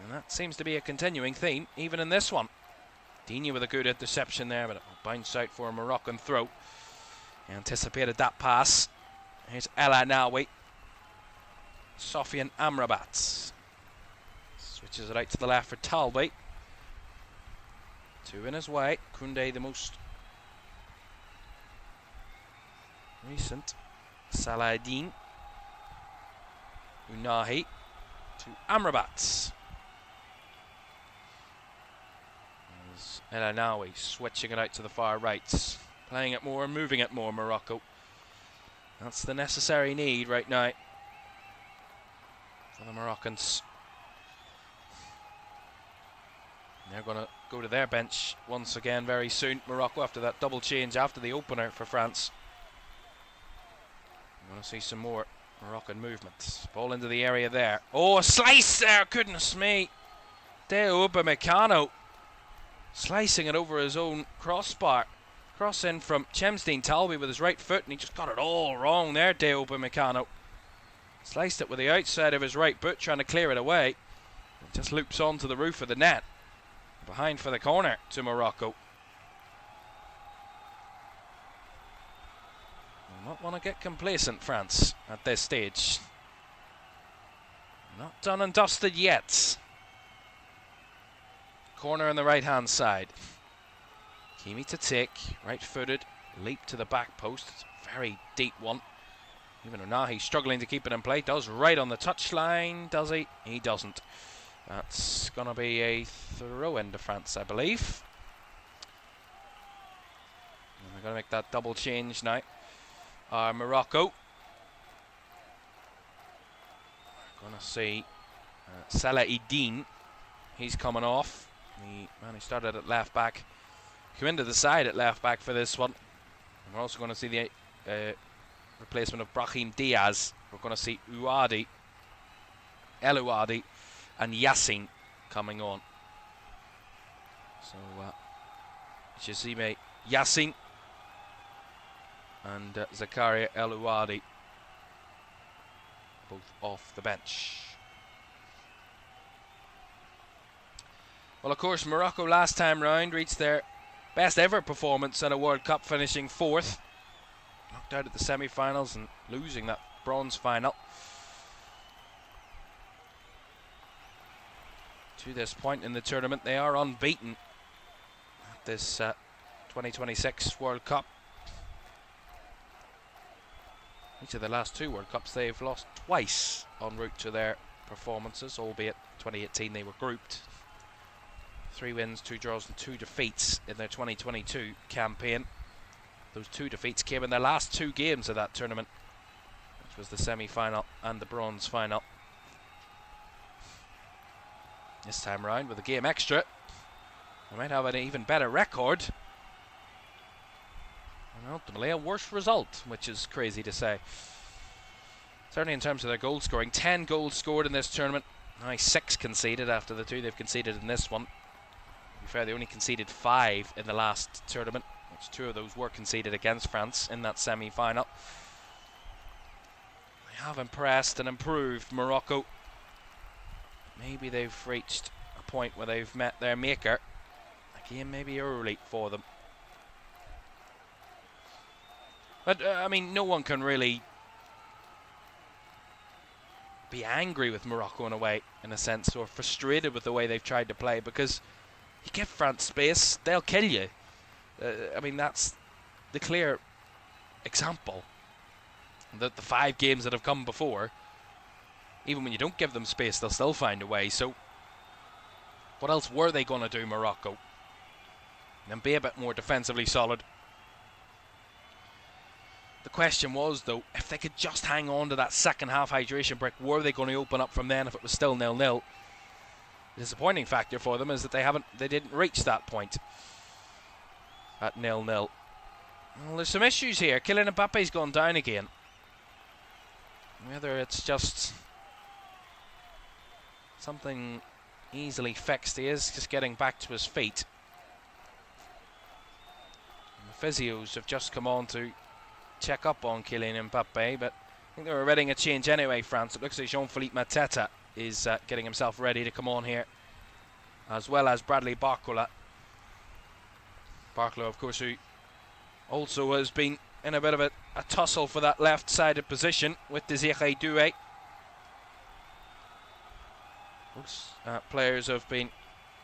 [SPEAKER 2] And that seems to be a continuing theme, even in this one. Digne with a good interception there, but it will bounce out for a Moroccan throw. He anticipated that pass. Here's El Anawi. Sofiane Amrabat. Switches it out to the left for Talbi. 2 in his way. Koundé the most recent. Saladin. Unahi to Amrabat. There's El Anawi switching it out to the far right. Playing it more, moving it more, Morocco. That's the necessary need right now for the Moroccans. They're going to go to their bench once again very soon, Morocco, after that double change after the opener for France. I'm going to see some more Moroccan movements. Ball into the area there. Oh, a slice there! Goodness me! Deo Upamecano slicing it over his own crossbar. Cross in from Chemsdeen Talbi with his right foot, and he just got it all wrong there, Deo Upamecano. Sliced it with the outside of his right boot, trying to clear it away. It just loops onto the roof of the net. Behind for the corner to Morocco. Will not want to get complacent, France, at this stage. Not done and dusted yet. Corner on the right-hand side. Kimi to take, right-footed, leap to the back post. It's a very deep one. Even Unahi struggling to keep it in play. Does right on the touchline, does he? He doesn't. That's going to be a throw-in to France, I believe. And they're going to make that double change now. Morocco. We're going to see Salah Eddine. He's coming off. The man who started at left back. Come into the side at left back for this one. And we're also going to see the replacement of Brahim Diaz. We're going to see Ouadi, El Ouadi, and Yassin coming on. So Jazime Yassin and Zakaria El Ouadi both off the bench. Well, of course, Morocco last time round reached their best ever performance at a World Cup, finishing 4th. Knocked out at the semi-finals and losing that bronze final. To this point in the tournament, they are unbeaten at this 2026 World Cup. Each of the last 2 World Cups, they've lost twice en route to their performances, albeit 2018 they were grouped. 3 wins, 2 draws and 2 defeats in their 2022 campaign. Those 2 defeats came in their last 2 games of that tournament, which was the semi-final and the bronze final. This time round, with a game extra, they might have an even better record. And ultimately a worse result, which is crazy to say. Certainly in terms of their goal scoring, 10 goals scored in this tournament. Now 6 conceded after the 2 they've conceded in this one. To be fair, they only conceded 5 in the last tournament, which 2 of those were conceded against France in that semi-final. They have impressed and improved Morocco. Maybe they've reached a point where they've met their maker. Again, maybe early for them. But, I mean, no one can really be angry with Morocco in a way, in a sense, or frustrated with the way they've tried to play, because you give France space, they'll kill you. I mean, that's the clear example. The 5 games that have come before, even when you don't give them space, they'll still find a way. So, what else were they going to do, Morocco? And be a bit more defensively solid. The question was, though, if they could just hang on to that second half hydration break, were they going to open up from then if it was still 0-0? The disappointing factor for them is that they didn't reach that point at 0-0. Well, there's some issues here. Kylian Mbappe's gone down again. Whether it's just something easily fixed, he is just getting back to his feet. And the physios have just come on to check up on Kylian Mbappe, but I think they were readying a change anyway, France. It looks like Jean-Philippe Mateta is getting himself ready to come on here, as well as Bradley Barcola. Barcola, of course, who also has been in a bit of a tussle for that left-sided position with Désiré Doué. Both players have been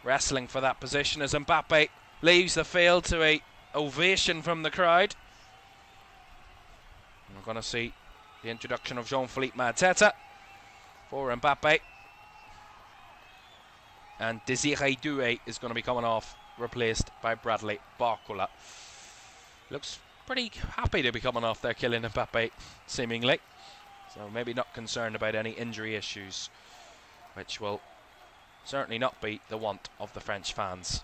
[SPEAKER 2] wrestling for that position as Mbappe leaves the field to a ovation from the crowd. We're going to see the introduction of Jean-Philippe Mateta for Mbappe. And Désiré Doué is going to be coming off, replaced by Bradley Barcola. Looks pretty happy to be coming off there, Kylian Mbappe, seemingly. So maybe not concerned about any injury issues, which will certainly not be the want of the French fans,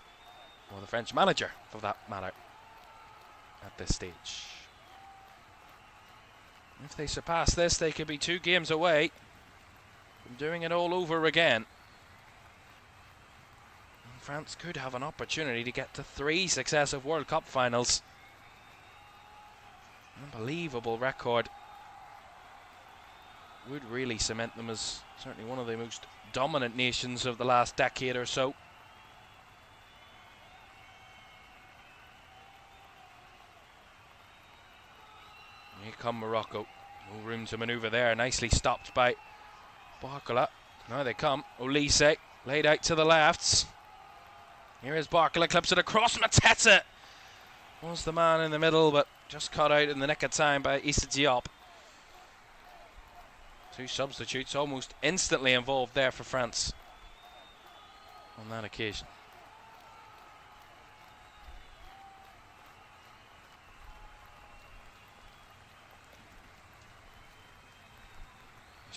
[SPEAKER 2] or the French manager, for that matter, at this stage. If they surpass this, they could be 2 games away from doing it all over again. And France could have an opportunity to get to 3 successive World Cup finals. Unbelievable record. Would really cement them as certainly one of the most dominant nations of the last decade or so. Here come Morocco. No room to manoeuvre there. Nicely stopped by Barcola. Now they come. Olise laid out to the left. Here is Barcola, clips it across. Mateta was the man in the middle, but just cut out in the nick of time by Issa Diop. 2 substitutes almost instantly involved there for France on that occasion.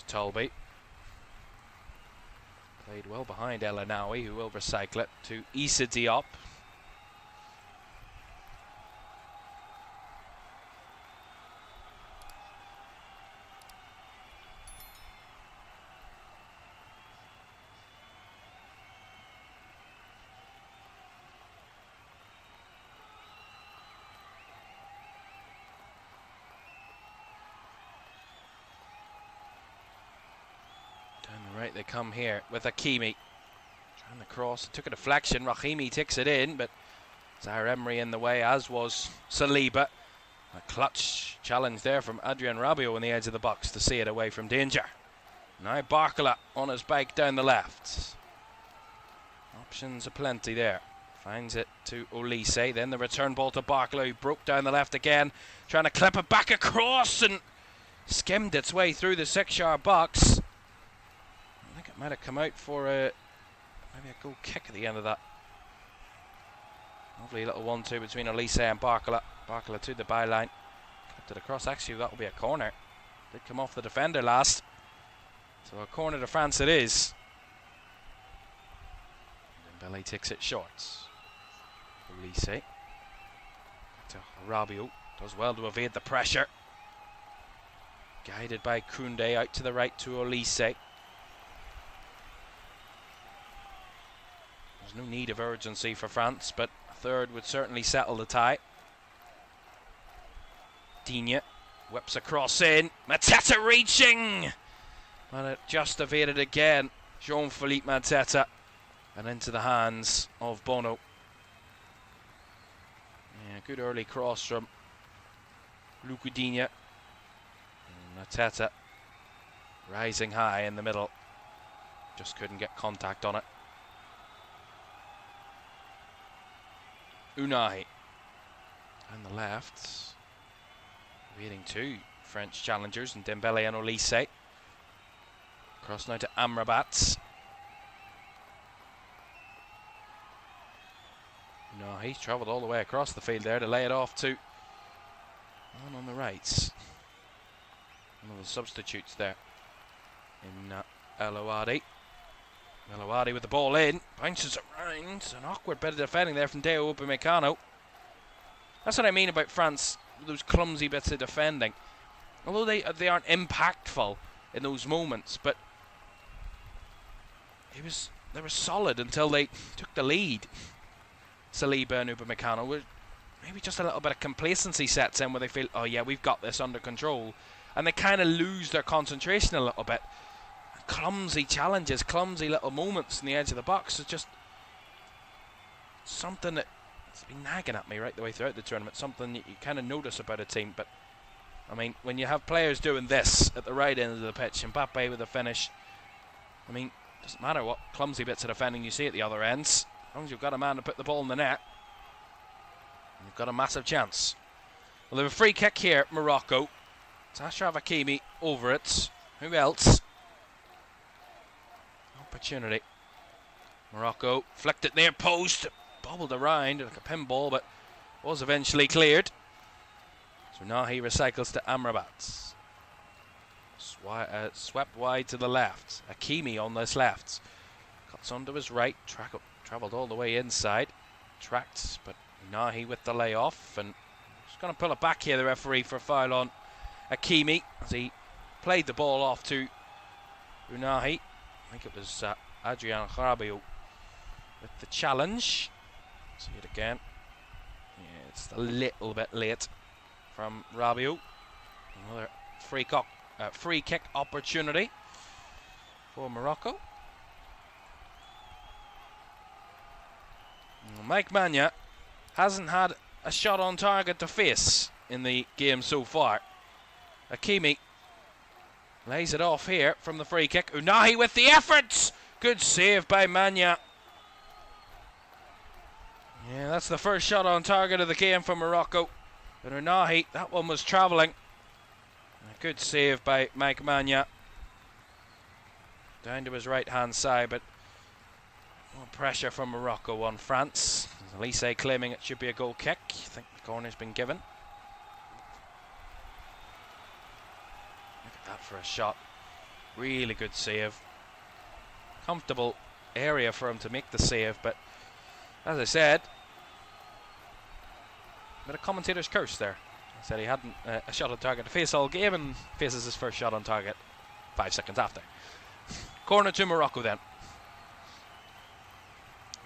[SPEAKER 2] Tolby played well behind El Anaoui, who will recycle it to Issa Diop. Right, they come here with Hakimi. Trying to cross, took a deflection. Rahimi takes it in, but Zaire Emery in the way, as was Saliba. A clutch challenge there from Adrien Rabiot on the edge of the box to see it away from danger. Now Barcola on his bike down the left. Options aplenty there. Finds it to Olise, then the return ball to Barcola, who broke down the left again, trying to clip it back across and skimmed its way through the 6-yard box. I think it might have come out for maybe a goal kick at the end of that. Lovely little 1-2 between Olise and Barcola. Barcola to the byline. Clipped it across. Actually, that will be a corner. Did come off the defender last. So a corner to France it is. Dembele takes it short. Olise. To Rabiot. Does well to evade the pressure. Guided by Koundé out to the right to Olise. There's no need of urgency for France, but a third would certainly settle the tie. Digne Whips across in. Mateta reaching! And it just evaded again. Jean-Philippe Mateta. And into the hands of Bono. Yeah, good early cross from Lucudinha. Mateta rising high in the middle. Just couldn't get contact on it. Unai. And the left. Waiting two French challengers, and Dembele and Olise. Cross now to Amrabat. No, he's travelled all the way across the field there to lay it off to one on the right. One of the substitutes there in El-Ouadi. El-Ouadi with the ball in, bounces around. An awkward bit of defending there from Deo Upamecano. That's what I mean about France, those clumsy bits of defending. Although they aren't impactful in those moments, but they were solid until they took the lead. Saliba and Upamecano, maybe just a little bit of complacency sets in where they feel, oh yeah, we've got this under control, and they kind of lose their concentration a little bit. Clumsy challenges, clumsy little moments in the edge of the box is just something that's been nagging at me right the way throughout the tournament. Something that you kind of notice about a team. But I mean, when you have players doing this at the right end of the pitch, Mbappe with a finish, I mean, doesn't matter what clumsy bits of defending you see at the other ends, as long as you've got a man to put the ball in the net, you've got a massive chance. Well, they have a free kick here, Morocco. It's Achraf Hakimi over it. Who else? Opportunity. Morocco flicked it near post, bobbled around like a pinball, but was eventually cleared. So now he recycles to Amrabat. Swept wide to the left. Hakimi on this left. Cuts onto his right. Travelled all the way inside. Tracked, but Unahi with the layoff. And just going to pull it back here, the referee, for a foul on Hakimi as he played the ball off to Unahi. I think it was Adrian Rabiot with the challenge. See it again. Yeah, it's a little bit late from Rabiot. Another free kick opportunity for Morocco. Mike Maignan hasn't had a shot on target to face in the game so far. Hakimi lays it off here from the free kick. Unahi with the efforts! Good save by Maignan. Yeah, that's the first shot on target of the game for Morocco. But Unahi, that one was travelling. A good save by Mike Maignan. Down to his right hand side, but more pressure from Morocco on France. Olise claiming it should be a goal kick. I think the corner's been given. Look at that for a shot. Really good save. Comfortable area for him to make the save, but as I said, a bit of commentator's curse there. I said he hadn't a shot on target to face all game, and faces his first shot on target 5 seconds after. Corner to Morocco then.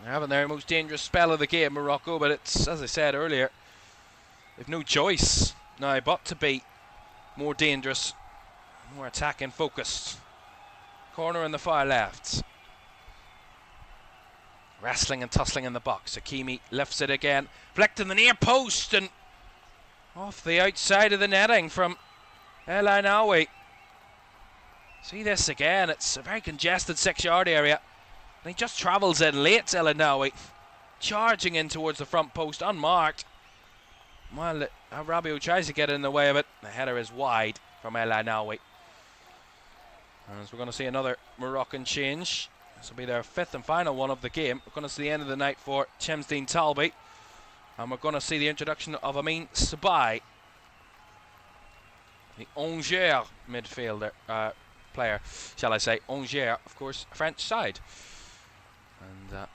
[SPEAKER 2] They're having their most dangerous spell of the game, Morocco, but it's, as I said earlier, they've no choice now but to be more dangerous, more attacking focused. Corner in the far left. Wrestling and tussling in the box. Hakimi lifts it again. Flicked in the near post and off the outside of the netting from El-Ainaoui. See this again. It's a very congested 6-yard area. And he just travels in late, El-Ainaoui. Charging in towards the front post, unmarked. Well, Rabiot tries to get in the way of it. The header is wide from El-Ainaoui. As we're going to see another Moroccan change. This will be their 5th and final one of the game. We're going to see the end of the night for Chemsdeen Talbi. And we're going to see the introduction of Amin Sabai, the Angers midfielder, player, shall I say. Angers, of course, French side. And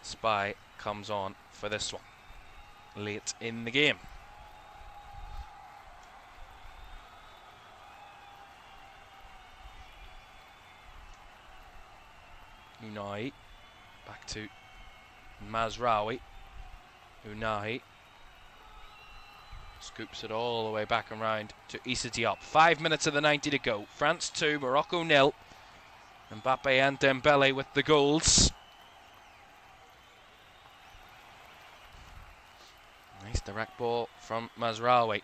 [SPEAKER 2] Sabai comes on for this one late in the game. Unahi back to Mazraoui. Unahi Scoops it all the way back and round to Issa Diop. 5 minutes of the 90 to go. France 2, Morocco 0. Mbappe and Dembele with the goals. Nice direct ball from Mazraoui.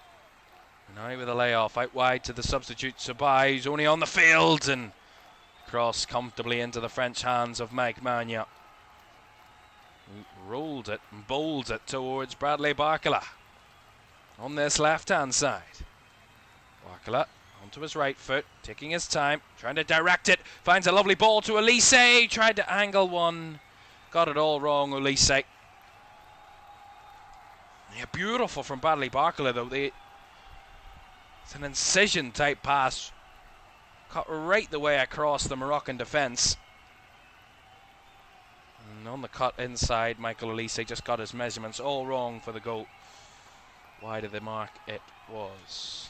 [SPEAKER 2] Now with a layoff out wide to the substitute Sabai, who's only on the field, and cross comfortably into the French hands of Mike Magna. He rolled it and bowled it towards Bradley Barcola on this left-hand side. Barcola onto his right foot, taking his time, trying to direct it, finds a lovely ball to Olise, tried to angle one, got it all wrong, Olise. Yeah, beautiful from Bradley Barcola though. It's an incision type pass, cut right the way across the Moroccan defence. And on the cut inside, Michael Olise just got his measurements all wrong for the goal. Wide of the mark it was.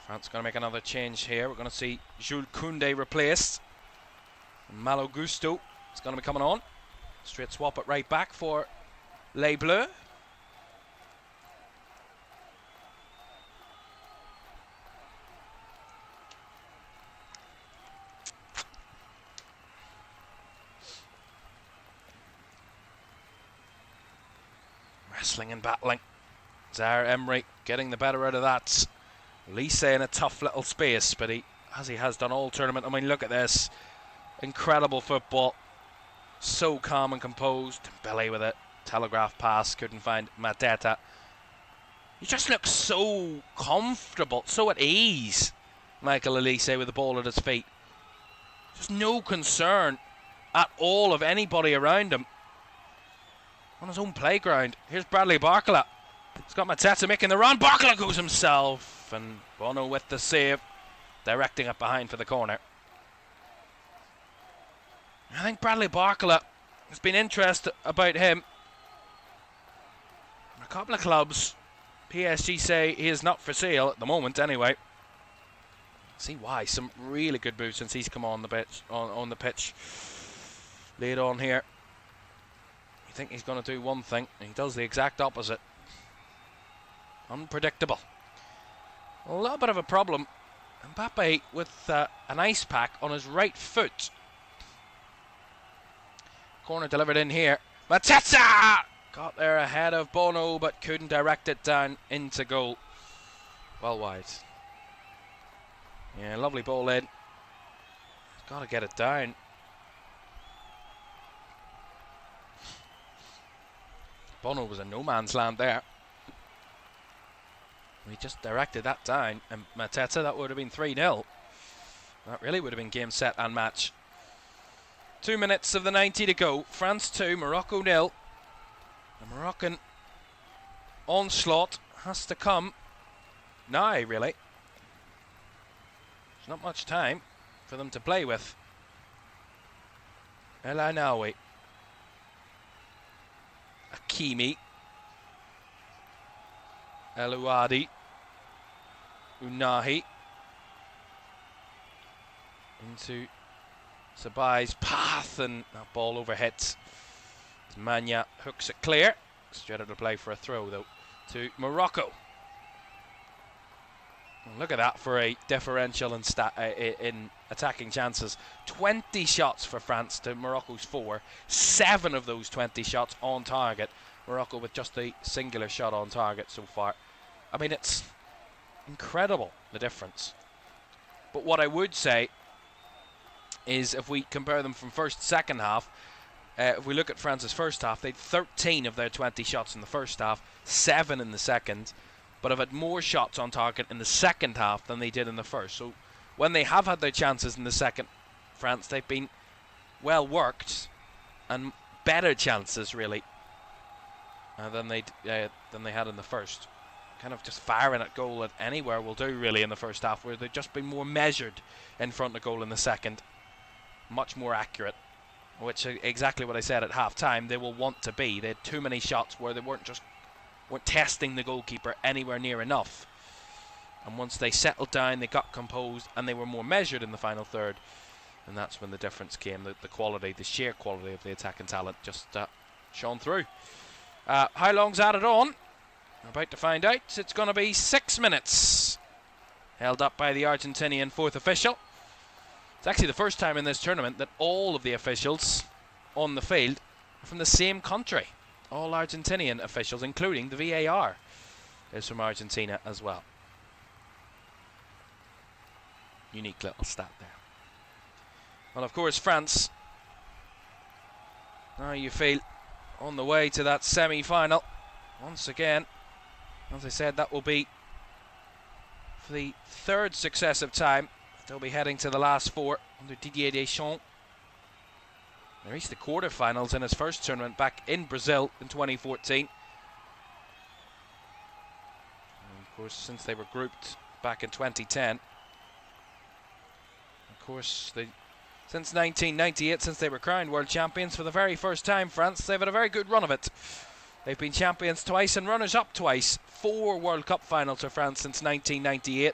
[SPEAKER 2] France going to make another change here. We're going to see Jules Koundé replaced. Malo Gusto is going to be coming on. Straight swap it right back for Les Bleus. Wrestling and battling. Zaire Emery getting the better out of that. Lise in a tough little space, but as he has done all tournament. I mean, look at this. Incredible football. So calm and composed. Belly with it. Telegraph pass. Couldn't find Mateta. He just looks so comfortable, so at ease. Michael Olise with the ball at his feet. Just no concern at all of anybody around him. On his own playground. Here's Bradley Barcola. He's got Mateta making the run. Barcola goes himself. And Bono with the save. Directing it behind for the corner. I think Bradley Barcola, there's been interest about him. A couple of clubs. PSG say he is not for sale at the moment anyway. See why. Some really good moves since he's come on the pitch. On the pitch. Laid on here. You think he's going to do one thing, and he does the exact opposite. Unpredictable. A little bit of a problem. Mbappe with an ice pack on his right foot. Corner delivered in here. Mateta! Got there ahead of Bono, but couldn't direct it down into goal. Well wide. Yeah, lovely ball in. Got to get it down. Bono was in no man's land there. We just directed that down, and Mateta, that would have been 3-0. That really would have been game, set and match. 2 minutes of the 90 to go. France 2, Morocco 0. The Moroccan onslaught has to come now, really. There's not much time for them to play with. El Ainaoui. Hakimi. El Ouadi. Unahi. Into Sabai's path, and that ball overhits. Magna hooks it clear. Straight out of play for a throw, though, to Morocco. And look at that for a differential in attacking chances. 20 shots for France to Morocco's 4. 7 of those 20 shots on target. Morocco with just a singular shot on target so far. I mean, it's incredible, the difference. But what I would say is, if we compare them from first to second half, if we look at France's first half, they had 13 of their 20 shots in the first half, 7 in the second, but have had more shots on target in the second half than they did in the first. So when they have had their chances in the second, France, they've been well worked and better chances, really, than they had in the first. Kind of just firing at goal at anywhere will do, really, in the first half, where they've just been more measured in front of goal in the second. Much more accurate, which is exactly what I said at half-time they will want to be. They had too many shots where they weren't testing the goalkeeper anywhere near enough. And once they settled down, they got composed, and they were more measured in the final third. And that's when the difference came. The quality, the sheer quality of the attacking talent just shone through. How long's added on? We're about to find out. It's going to be 6 minutes. Held up by the Argentinian fourth official. It's actually the first time in this tournament that all of the officials on the field are from the same country. All Argentinian officials, including the VAR, is from Argentina as well. Unique little stat there. Well, of course, France, now you feel on the way to that semi-final. Once again, as I said, that will be for the third successive time. They'll be heading to the last four under Didier Deschamps. They reached the quarterfinals in his first tournament back in Brazil in 2014. And of course, since they were grouped back in 2010. Of course, since 1998, since they were crowned world champions for the very first time, France, they've had a very good run of it. They've been champions twice and runners-up twice. 4 World Cup finals for France since 1998.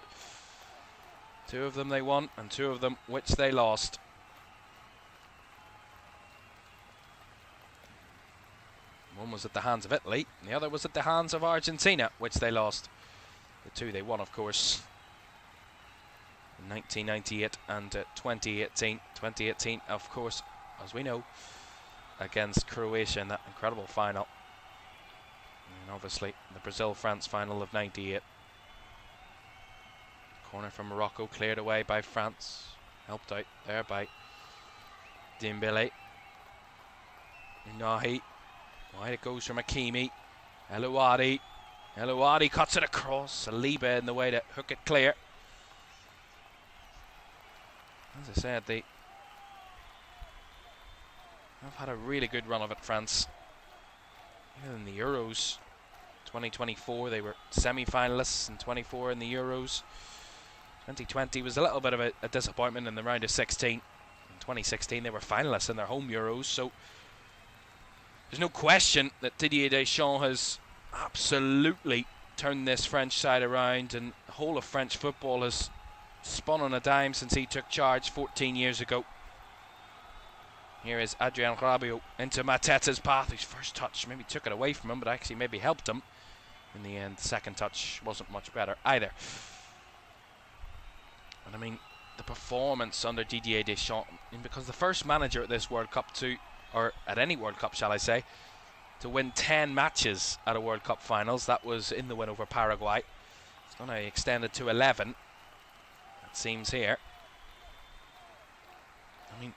[SPEAKER 2] 2 of them they won, and 2 of them which they lost. One was at the hands of Italy, and the other was at the hands of Argentina, which they lost. The 2 they won, of course, in 1998 and 2018. 2018, of course, as we know, against Croatia in that incredible final. And obviously, the Brazil-France final of 98. Corner from Morocco, cleared away by France. Helped out there by Dembele. Nahi. Wide it goes from Hakimi. Elouadi. Elouadi cuts it across. Saliba in the way to hook it clear. As I said, they have had a really good run of it, France. Even in the Euros 2024, they were semi-finalists, and 24 in the Euros. 2020 was a little bit of a disappointment in the round of 16. In 2016, they were finalists in their home Euros, so there's no question that Didier Deschamps has absolutely turned this French side around, and the whole of French football has spun on a dime since he took charge 14 years ago. Here is Adrien Rabiot into Mateta's path. His first touch maybe took it away from him, but actually maybe helped him. In the end, the second touch wasn't much better either. And I mean, the performance under Didier Deschamps, because the first manager at this World Cup or at any World Cup, shall I say, to win 10 matches at a World Cup finals. That was in the win over Paraguay. It's going to extend it to 11. It seems here. I mean,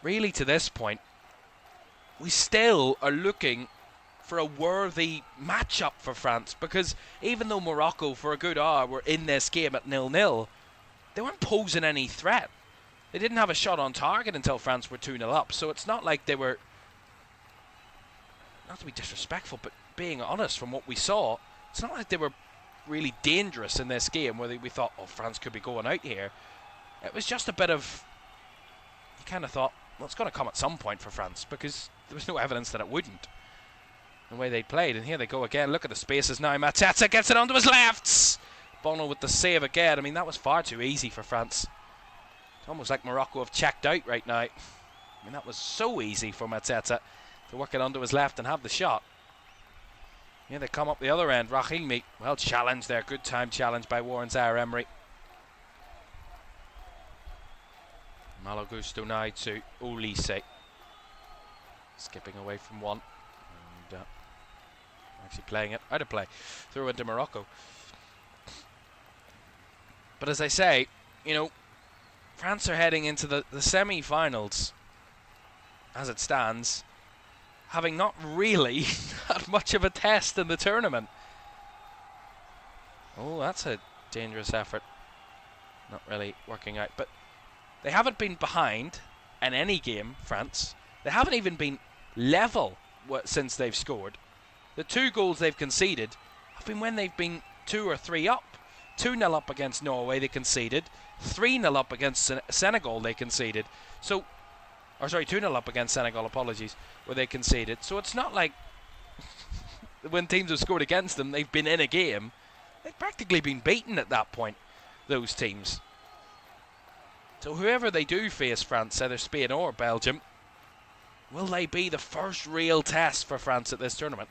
[SPEAKER 2] really to this point, we still are looking for a worthy matchup for France, because even though Morocco for a good hour were in this game at 0-0, they weren't posing any threat. They didn't have a shot on target until France were 2-0 up, so it's not like they were, not to be disrespectful, but being honest from what we saw, it's not like they were really dangerous in this game where we thought, oh, France could be going out here. It was just a bit of, you kind of thought, well, it's going to come at some point for France, because there was no evidence that it wouldn't, the way they played. And here they go again. Look at the spaces now. Mateta gets it onto his lefts. Bono with the save again. I mean, that was far too easy for France. It's almost like Morocco have checked out right now. I mean, that was so easy for Mateta to work it onto his left and have the shot. Here they come up the other end. Rahimi, well challenged there. Good time challenge by Warren Zaire-Emery. Malo Gusto now to Olise. Skipping away from one. And actually playing it out of play. Through into Morocco. But as I say, you know, France are heading into the semi-finals, as it stands, having not really had much of a test in the tournament. Oh, that's a dangerous effort. Not really working out. But they haven't been behind in any game, France. They haven't even been level since they've scored. The 2 goals they've conceded have been when they've been 2 or 3 up. 2-0 up against Norway, they conceded. 3-0 up against Senegal, they conceded. So, or sorry, 2-0 up against Senegal, apologies, where they conceded. So it's not like when teams have scored against them, they've been in a game. They've practically been beaten at that point, those teams. So whoever they do face, France, either Spain or Belgium, will they be the first real test for France at this tournament?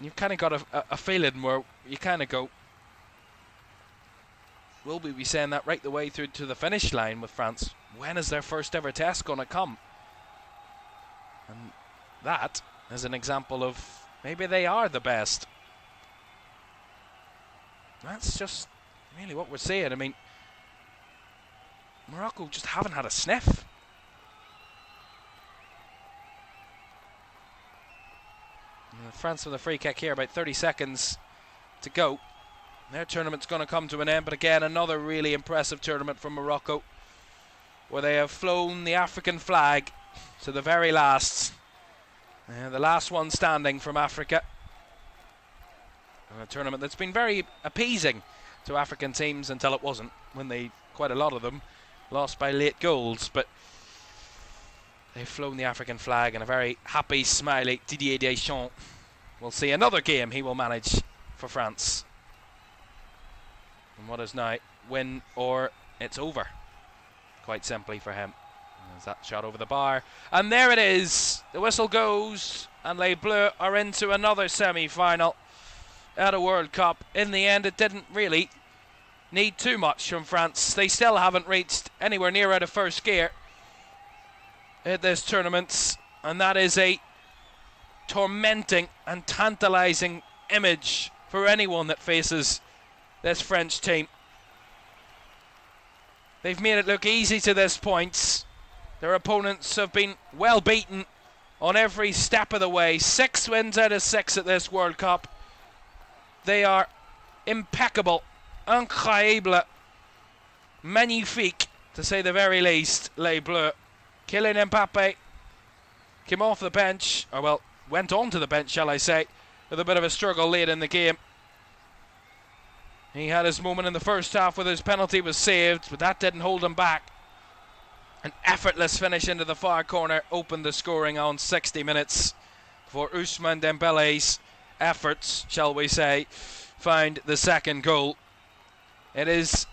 [SPEAKER 2] You've kind of got a feeling where you kind of go, will we be saying that right the way through to the finish line with France? When is their first ever test going to come? And that is an example of maybe they are the best. That's just really what we're seeing. I mean, Morocco just haven't had a sniff. France with a free kick here, about 30 seconds to go. Their tournament's going to come to an end, but again, another really impressive tournament from Morocco, where they have flown the African flag to the very last. The last one standing from Africa. A tournament that's been very appeasing to African teams until it wasn't, when they, quite a lot of them, lost by late goals. But they've flown the African flag, and a very happy, smiley Didier Deschamps will see another game he will manage for France. And what is now win or it's over, quite simply for him. There's that shot over the bar, and there it is. The whistle goes, and Les Bleus are into another semi-final at a World Cup. In the end, it didn't really need too much from France. They still haven't reached anywhere near out of first gear at this tournament, and that is a tormenting and tantalising image for anyone that faces this French team. They've made it look easy to this point. Their opponents have been well beaten on every step of the way. 6 wins out of 6 at this World Cup. They are impeccable, incroyable, magnifique, to say the very least, Les Bleus. Kylian Mbappe came off the bench, or well, went on to the bench, shall I say, with a bit of a struggle late in the game. He had his moment in the first half where his penalty was saved, but that didn't hold him back. An effortless finish into the far corner opened the scoring on 60 minutes before Ousmane Dembele's efforts, shall we say, found the second goal. It is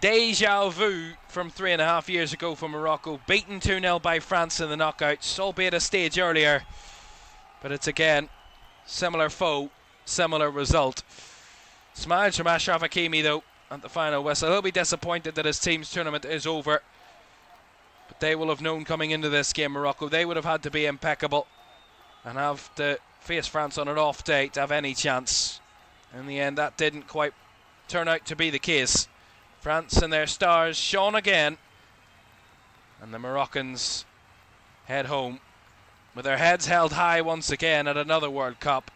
[SPEAKER 2] déjà vu from 3.5 years ago for Morocco, beaten 2-0 by France in the knockouts, albeit a stage earlier. But it's again similar foe, similar result. Smiles from Achraf Hakimi though at the final whistle. He'll be disappointed that his team's tournament is over, but they will have known coming into this game, Morocco, they would have had to be impeccable and have to face France on an off day to have any chance. In the end, that didn't quite turn out to be the case. France and their stars shone again, and the Moroccans head home with their heads held high once again at another World Cup.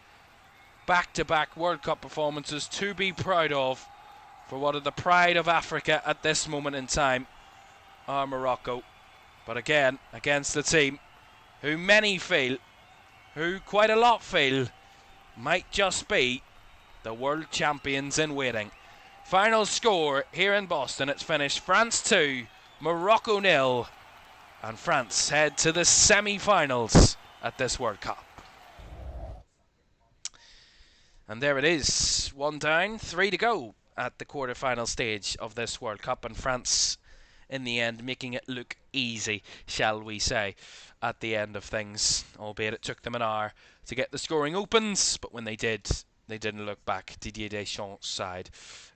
[SPEAKER 2] Back-to-back World Cup performances to be proud of for what are the pride of Africa at this moment in time are Morocco. But again, against the team who many feel, who quite a lot feel, might just be the world champions in waiting. Final score here in Boston, it's finished France 2, Morocco 0, and France head to the semi-finals at this World Cup. And there it is, 1 down, 3 to go at the quarter-final stage of this World Cup, and France in the end making it look easy, shall we say, at the end of things, albeit it took them an hour to get the scoring opens, but when they did, they didn't look back. Didier Deschamps' side,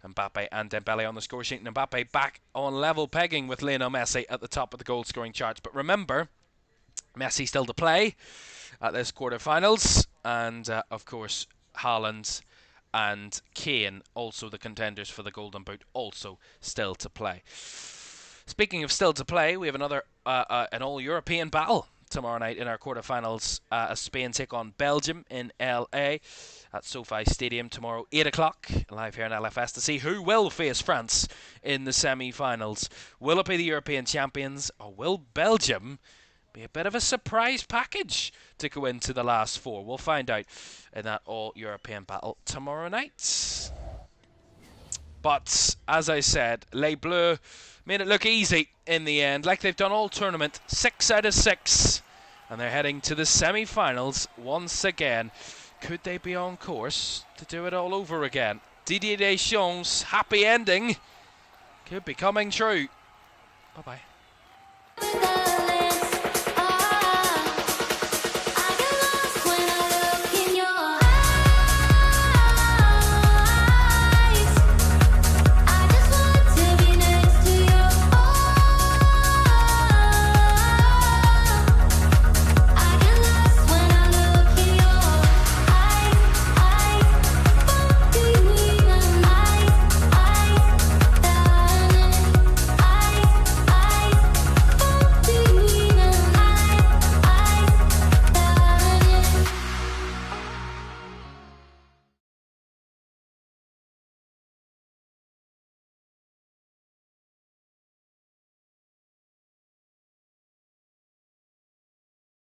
[SPEAKER 2] Mbappe and Dembele on the score sheet, and Mbappe back on level pegging with Lionel Messi at the top of the goal scoring charts. But remember, Messi still to play at this quarter-finals, and of course Haaland and Kane, also the contenders for the Golden Boot, also still to play. Speaking of still to play, we have another an all-European battle tomorrow night in our quarterfinals as Spain take on Belgium in LA at SoFi Stadium tomorrow, 8 o'clock, live here on LFS, to see who will face France in the semi-finals. Will it be the European champions, or will Belgium be a bit of a surprise package to go into the last 4? We'll find out in that all-European battle tomorrow night. But, as I said, Les Bleus made it look easy in the end, like they've done all tournament, 6 out of 6, and they're heading to the semi-finals once again. Could they be on course to do it all over again? Didier Deschamps' happy ending could be coming true. Bye-bye.